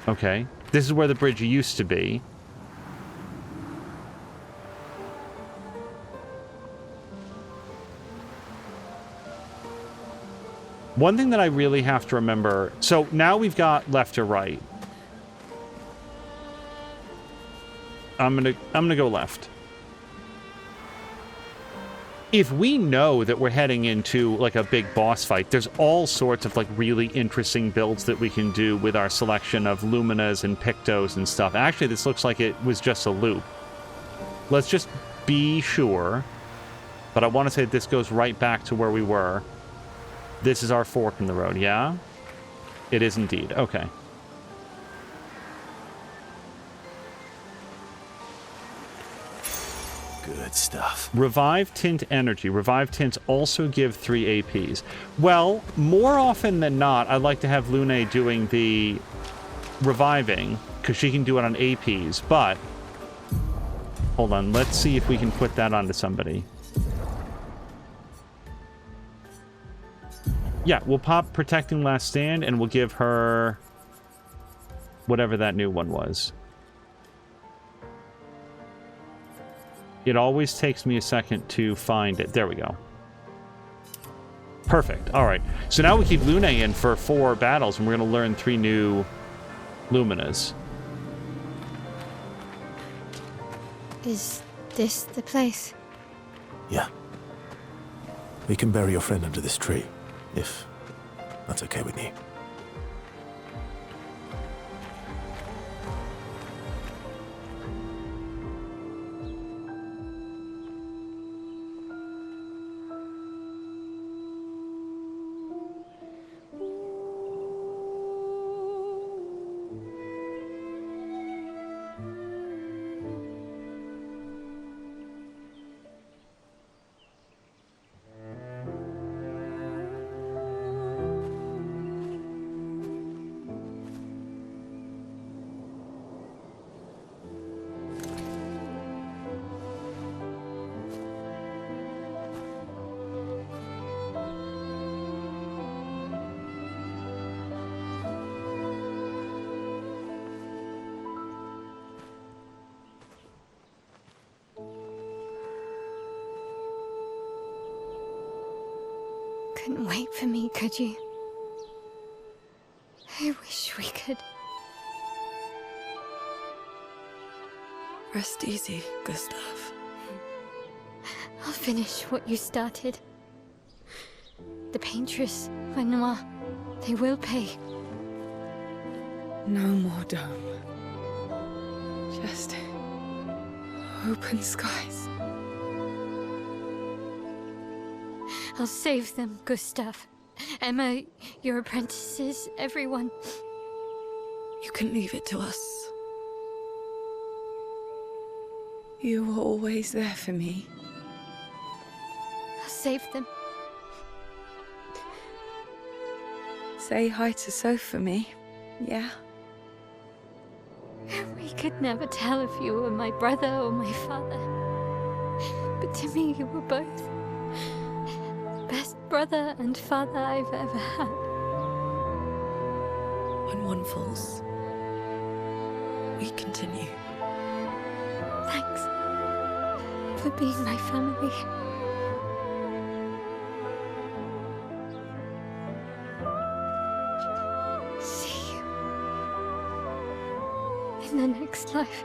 Okay. This is where the bridge used to be. One thing that I really have to remember... So now we've got left or right. I'm gonna go left. If we know that we're heading into, like, a big boss fight, there's all sorts of, like, really interesting builds that we can do with our selection of Luminas and Pictos and stuff. Actually, this looks like it was just a loop. Let's just be sure. But I want to say that this goes right back to where we were. This is our fork in the road, yeah? It is indeed. Okay. Good stuff. Revive Tint Energy. Revive Tints also give 3 APs. Well, more often than not, I'd like to have Lune doing the reviving, because she can do it on APs, but... Hold on, let's see if we can put that onto somebody. Yeah, we'll pop Protecting Last Stand, and we'll give her... whatever that new one was. It always takes me a second to find it. There we go. Perfect. All right. So now we keep Lune in for 4 battles, and we're going to learn 3 new Luminas. Is this the place? Yeah. We can bury your friend under this tree, if that's okay with you. Couldn't wait for me, could you? I wish we could. Rest easy, Gustav. I'll finish what you started. The paintress, Renoir, they will pay. No more dome. Just open skies. I'll save them, Gustav. Emma, your apprentices, everyone. You can leave it to us. You were always there for me. I'll save them. Say hi to Soph for me, yeah? We could never tell if you were my brother or my father. But to me, you were both. Best brother and father I've ever had. When one falls, we continue. Thanks for being my family. See you in the next life.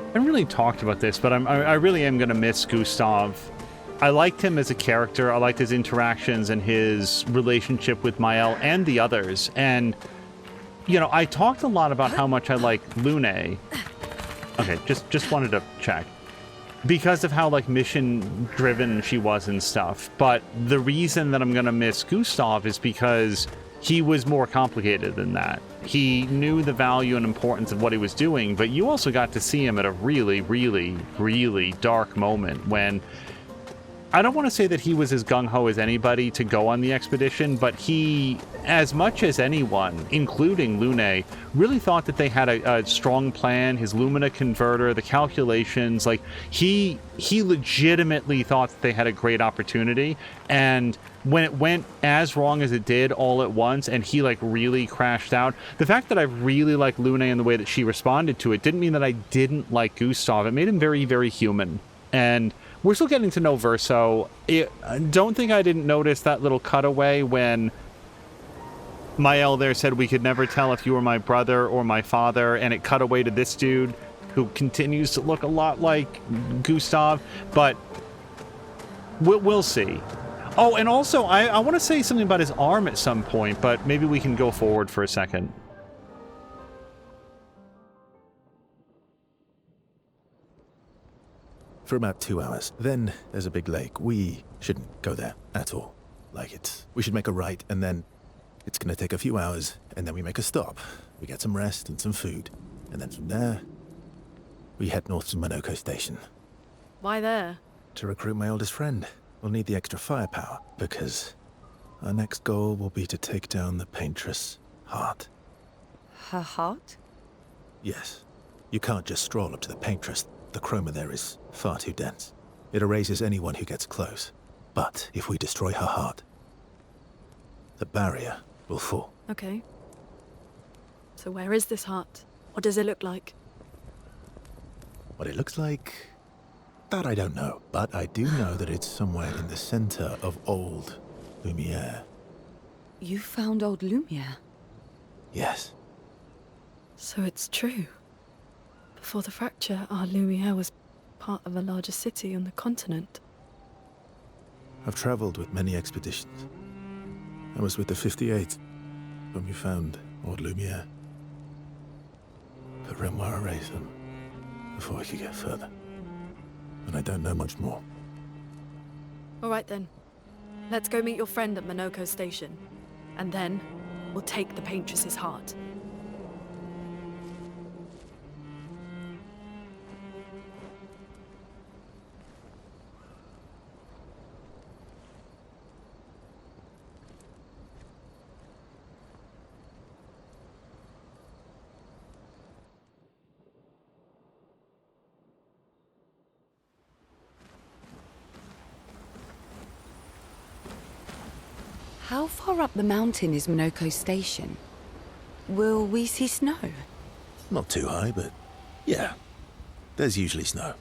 I haven't really talked about this, but I really am going to miss Gustav. I liked him as a character. I liked his interactions and his relationship with Mael and the others. And, you know, I talked a lot about how much I like Lune. Okay, just wanted to check. Because of how, like, mission-driven she was and stuff. But the reason that I'm going to miss Gustav is because he was more complicated than that. He knew the value and importance of what he was doing, but you also got to see him at a really, really, really dark moment when... I don't want to say that he was as gung-ho as anybody to go on the expedition, but he, as much as anyone, including Lune, really thought that they had a strong plan, his Lumina converter, the calculations, like, he legitimately thought that they had a great opportunity, and when it went as wrong as it did all at once, and he, like, really crashed out, the fact that I really liked Lune and the way that she responded to it didn't mean that I didn't like Gustav. It made him very, very human, and... we're still getting to know Verso. I don't think I didn't notice that little cutaway when Mael there said we could never tell if you were my brother or my father, and it cut away to this dude who continues to look a lot like Gustav, but we'll see. Oh, and also, I want to say something about his arm at some point, but maybe we can go forward for a second. For about 2 hours. Then there's a big lake. We shouldn't go there at all. We should make a right, and then it's gonna take a few hours, and then we make a stop. We get some rest and some food. And then from there, we head north to Monoko Station. Why there? To recruit my oldest friend. We'll need the extra firepower, because our next goal will be to take down the Paintress' heart. Her heart? Yes. You can't just stroll up to the Paintress. The chroma there is far too dense. It erases anyone who gets close. But if we destroy her heart, the barrier will fall. Okay. So where is this heart? What does it look like? What it looks like, that I don't know. But I do know that it's somewhere in the center of old Lumiere. You found old Lumiere? Yes. So it's true. Before the fracture, our Lumiere was part of a larger city on the continent. I've traveled with many expeditions. I was with the 58th when we found old Lumiere. But Renoir erased them before we could get further. And I don't know much more. All right then. Let's go meet your friend at Monoko Station. And then, we'll take the Paintress's heart. How far up the mountain is Monoko Station? Will we see snow? Not too high, but yeah. There's usually snow.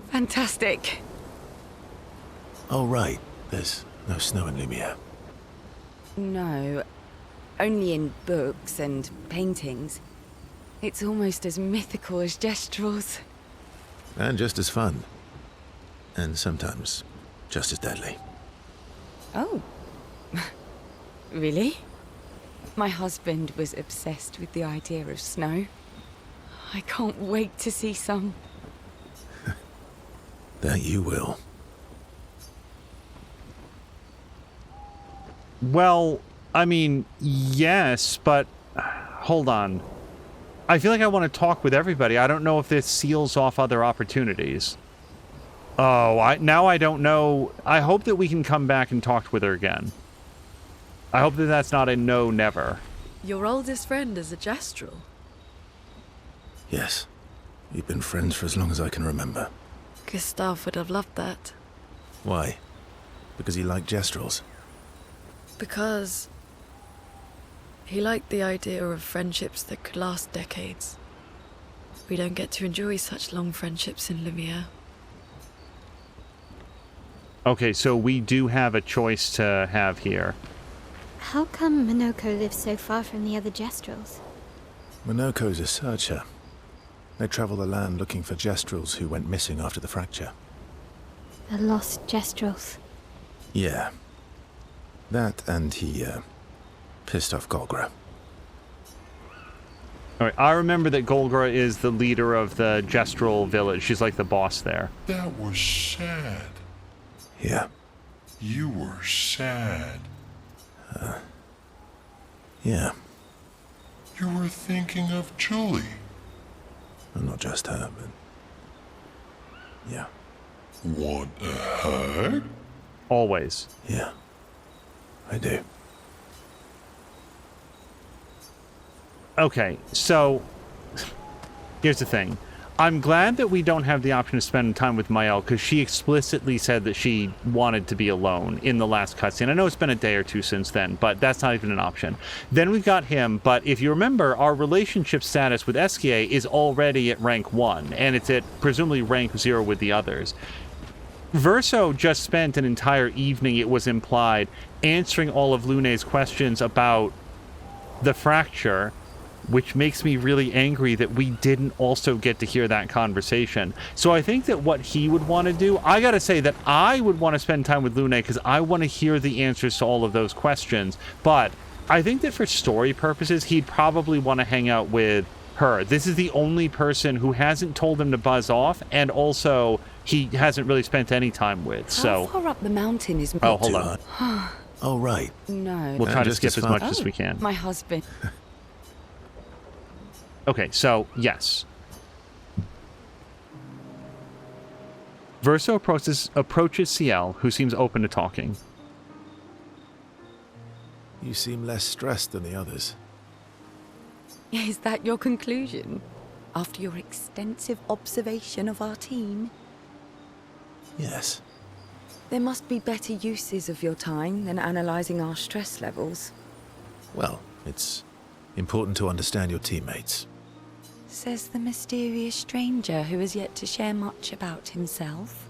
Fantastic. Oh, right. There's no snow in Lumiere. No, only in books and paintings. It's almost as mythical as Gestrels. And just as fun. And sometimes just as deadly. Oh. Really? My husband was obsessed with the idea of snow. I can't wait to see some. That you will. Well, I mean, yes, but hold on. I feel like I want to talk with everybody. I don't know if this seals off other opportunities. Oh, now I don't know. I hope that we can come back and talk with her again. I hope that that's not a no, never. Your oldest friend is a Gestrel. Yes. We've been friends for as long as I can remember. Gustav would have loved that. Why? Because he liked Gestrels? Because he liked the idea of friendships that could last decades. We don't get to enjoy such long friendships in Lumiere. Okay, so we do have a choice to have here. How come Minoko lives so far from the other Gestrels? Minoko's a searcher. They travel the land looking for Gestrels who went missing after the fracture. The lost Gestrels. Yeah. That and he, pissed off Golgra. All right, I remember that Golgra is the leader of the Gestrel village. She's like the boss there. That was sad. Yeah. You were sad. Yeah. You were thinking of Julie. Well, not just her, but... yeah. Want a hug? Always. Yeah. I do. Okay, so here's the thing. I'm glad that we don't have the option to spend time with Mael, because she explicitly said that she wanted to be alone in the last cutscene. I know it's been a day or two since then, but that's not even an option. Then we've got him, but if you remember, our relationship status with Esquier is already at rank 1, and it's at presumably rank 0 with the others. Verso just spent an entire evening, it was implied, answering all of Lune's questions about the fracture, which makes me really angry that we didn't also get to hear that conversation. So I think that what he would want to do, I gotta say that I would want to spend time with Lune because I want to hear the answers to all of those questions. But I think that for story purposes, he'd probably want to hang out with her. This is the only person who hasn't told him to buzz off, and also he hasn't really spent any time with. So How far up the mountain is... Oh, hold on. Oh, right. No. We'll try to just skip as as far. much as we can. My husband. Okay, so, yes. Verso approaches Ciel, who seems open to talking. You seem less stressed than the others. Is that your conclusion? After your extensive observation of our team? Yes. There must be better uses of your time than analysing our stress levels. Well, it's important to understand your teammates. Says the mysterious stranger who has yet to share much about himself.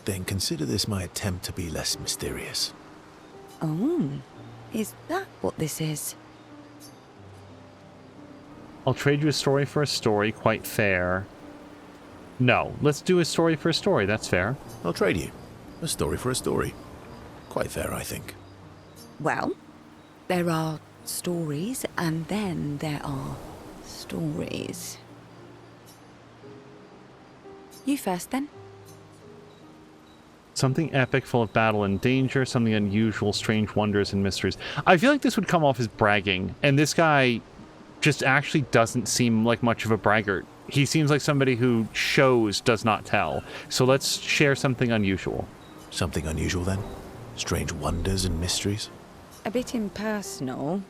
Then consider this my attempt to be less mysterious. Oh, is that what this is? I'll trade you a story for a story, quite fair. No, let's do a story for a story, that's fair. I'll trade you. A story for a story. Quite fair, I think. Well, there are stories, and then there are stories. You first, then. Something epic, full of battle and danger, something unusual, strange wonders and mysteries. I feel like this would come off as bragging, and this guy just actually doesn't seem like much of a braggart. He seems like somebody who shows, does not tell. So let's share something unusual. Something unusual, then? Strange wonders and mysteries? A bit impersonal,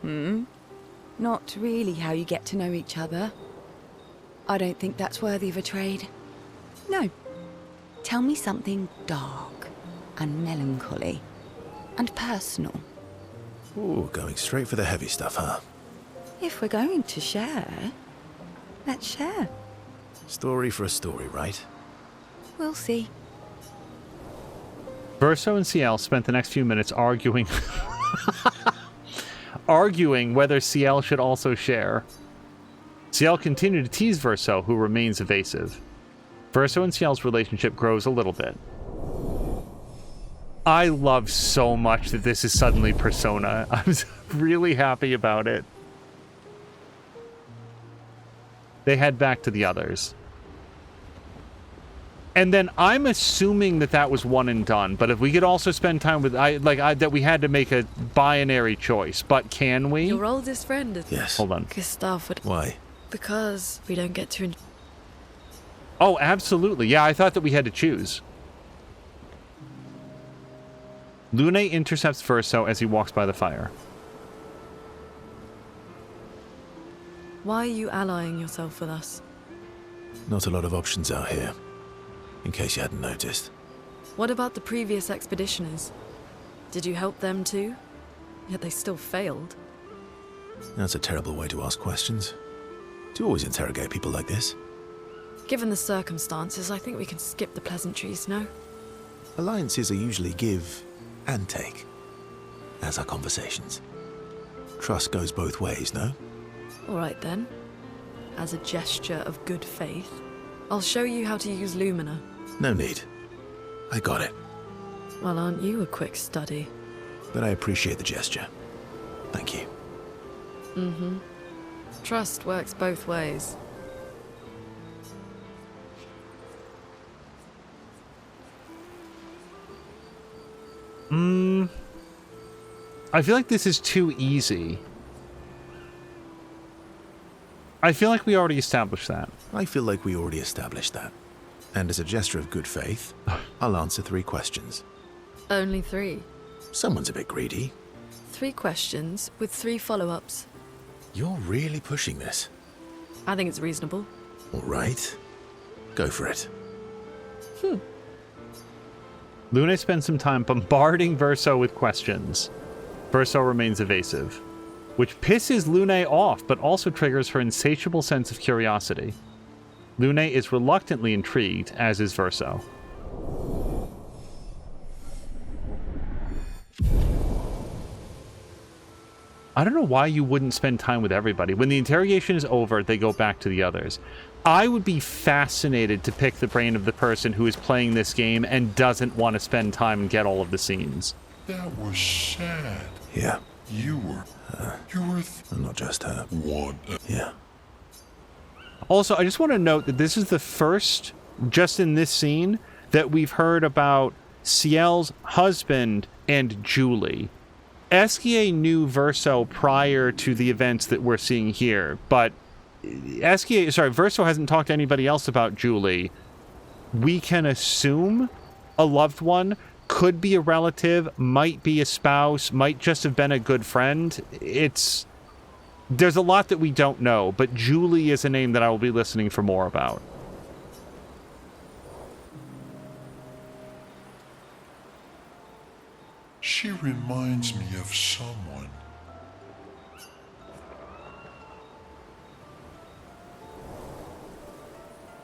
Not really how you get to know each other. I don't think that's worthy of a trade. No. Tell me something dark and melancholy and personal. Ooh, going straight for the heavy stuff, huh? If we're going to share, let's share. Story for a story, right? We'll see. Verso and Ciel spent the next few minutes arguing arguing whether Ciel should also share. Ciel continued to tease Verso, who remains evasive. Verso and Ciel's relationship grows a little bit. I love so much that this is suddenly Persona. I'm really happy about it. They head back to the others. And then I'm assuming that that was one and done. But if we could also spend time with... that we had to make a binary choice. But can we? Your oldest friend is... Yes. Hold on. Gustav would... Why? Because we don't get to... Oh, absolutely. Yeah, I thought that we had to choose. Lune intercepts Verso as he walks by the fire. Why are you allying yourself with us? Not a lot of options out here, in case you hadn't noticed. What about the previous expeditioners? Did you help them too? Yet they still failed. That's a terrible way to ask questions. Do you always interrogate people like this? Given the circumstances, I think we can skip the pleasantries, no? Alliances are usually give and take, as are conversations. Trust goes both ways, no? All right then. As a gesture of good faith, I'll show you how to use Lumina. No need. I got it. Well, aren't you a quick study? But I appreciate the gesture. Thank you. Mm-hmm. Trust works both ways. I feel like this is too easy. I feel like we already established that. I feel like we already established that. And as a gesture of good faith, I'll answer 3 questions. Only 3. Someone's a bit greedy. 3 questions with 3 follow-ups. You're really pushing this. I think it's reasonable. All right. Go for it. Lune spends some time bombarding Verso with questions. Verso remains evasive, which pisses Lune off, but also triggers her insatiable sense of curiosity. Lune is reluctantly intrigued, as is Verso. I don't know why you wouldn't spend time with everybody. When the interrogation is over, they go back to the others. I would be fascinated to pick the brain of the person who is playing this game and doesn't want to spend time and get all of the scenes. That was sad. Yeah. You were Not just her. one. Yeah. Also, I just want to note that this is the first, just in this scene, that we've heard about Ciel's husband and Julie. Esquier knew Verso prior to the events that we're seeing here, but Verso hasn't talked to anybody else about Julie. We can assume a loved one, could be a relative, might be a spouse, might just have been a good friend. There's a lot that we don't know, but Julie is a name that I will be listening for more about. She reminds me of someone.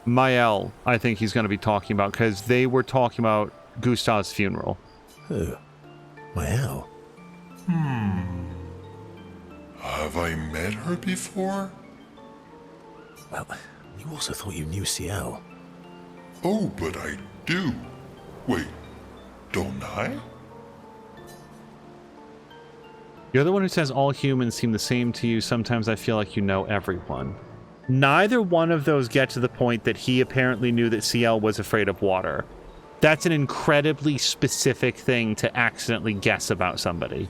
Mael, I think he's going to be talking about, because they were talking about Gustav's funeral. Who? Mael? Have I met her before? Well, you also thought you knew Ciel. Oh, but I do. Wait, don't I? You're the one who says all humans seem the same to you. Sometimes I feel like you know everyone. Neither one of those get to the point that he apparently knew that Ciel was afraid of water. That's an incredibly specific thing to accidentally guess about somebody.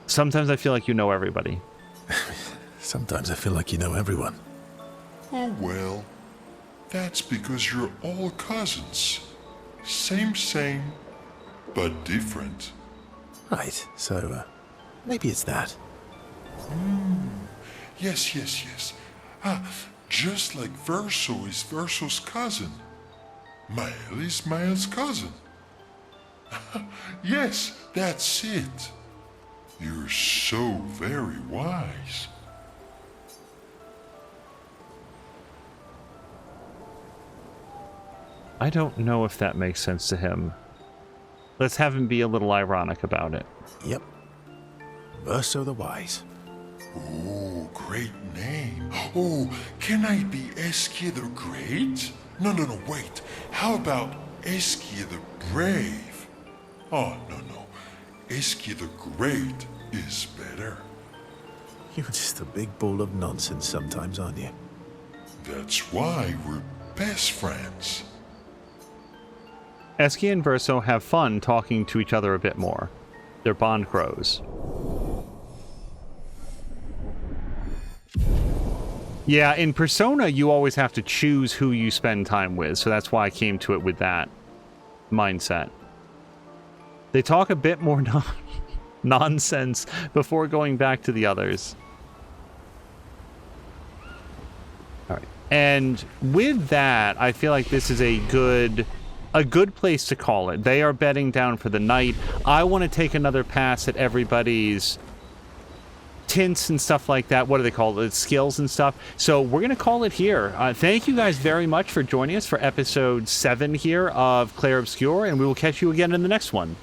Sometimes I feel like you know everybody. Sometimes I feel like you know everyone. Oh well, that's because you're all cousins. Same, but different. Right, so, maybe it's that. Yes. Just like Verso is Verso's cousin. Mael is Mael's cousin. Yes, that's it. You're so very wise. I don't know if that makes sense to him. Let's have him be a little ironic about it. Yep. Verso the Wise. Oh, great name. Oh, can I be Esquier the Great? No, wait. How about Esquier the Brave? Oh, no. Esquier the Great is better. You're just a big ball of nonsense sometimes, aren't you? That's why we're best friends. Esky and Verso have fun talking to each other a bit more. Their bond grows. Yeah, in Persona, you always have to choose who you spend time with, so that's why I came to it with that mindset. They talk a bit more nonsense before going back to the others. All right. And with that, I feel like this is a good place to call it. They are bedding down for the night. I want to take another pass at everybody's tints and stuff like that. What do they call it? Skills and stuff. So we're going to call it here. Thank you guys very much for joining us for episode 7 here of Clair Obscur, and we will catch you again in the next one.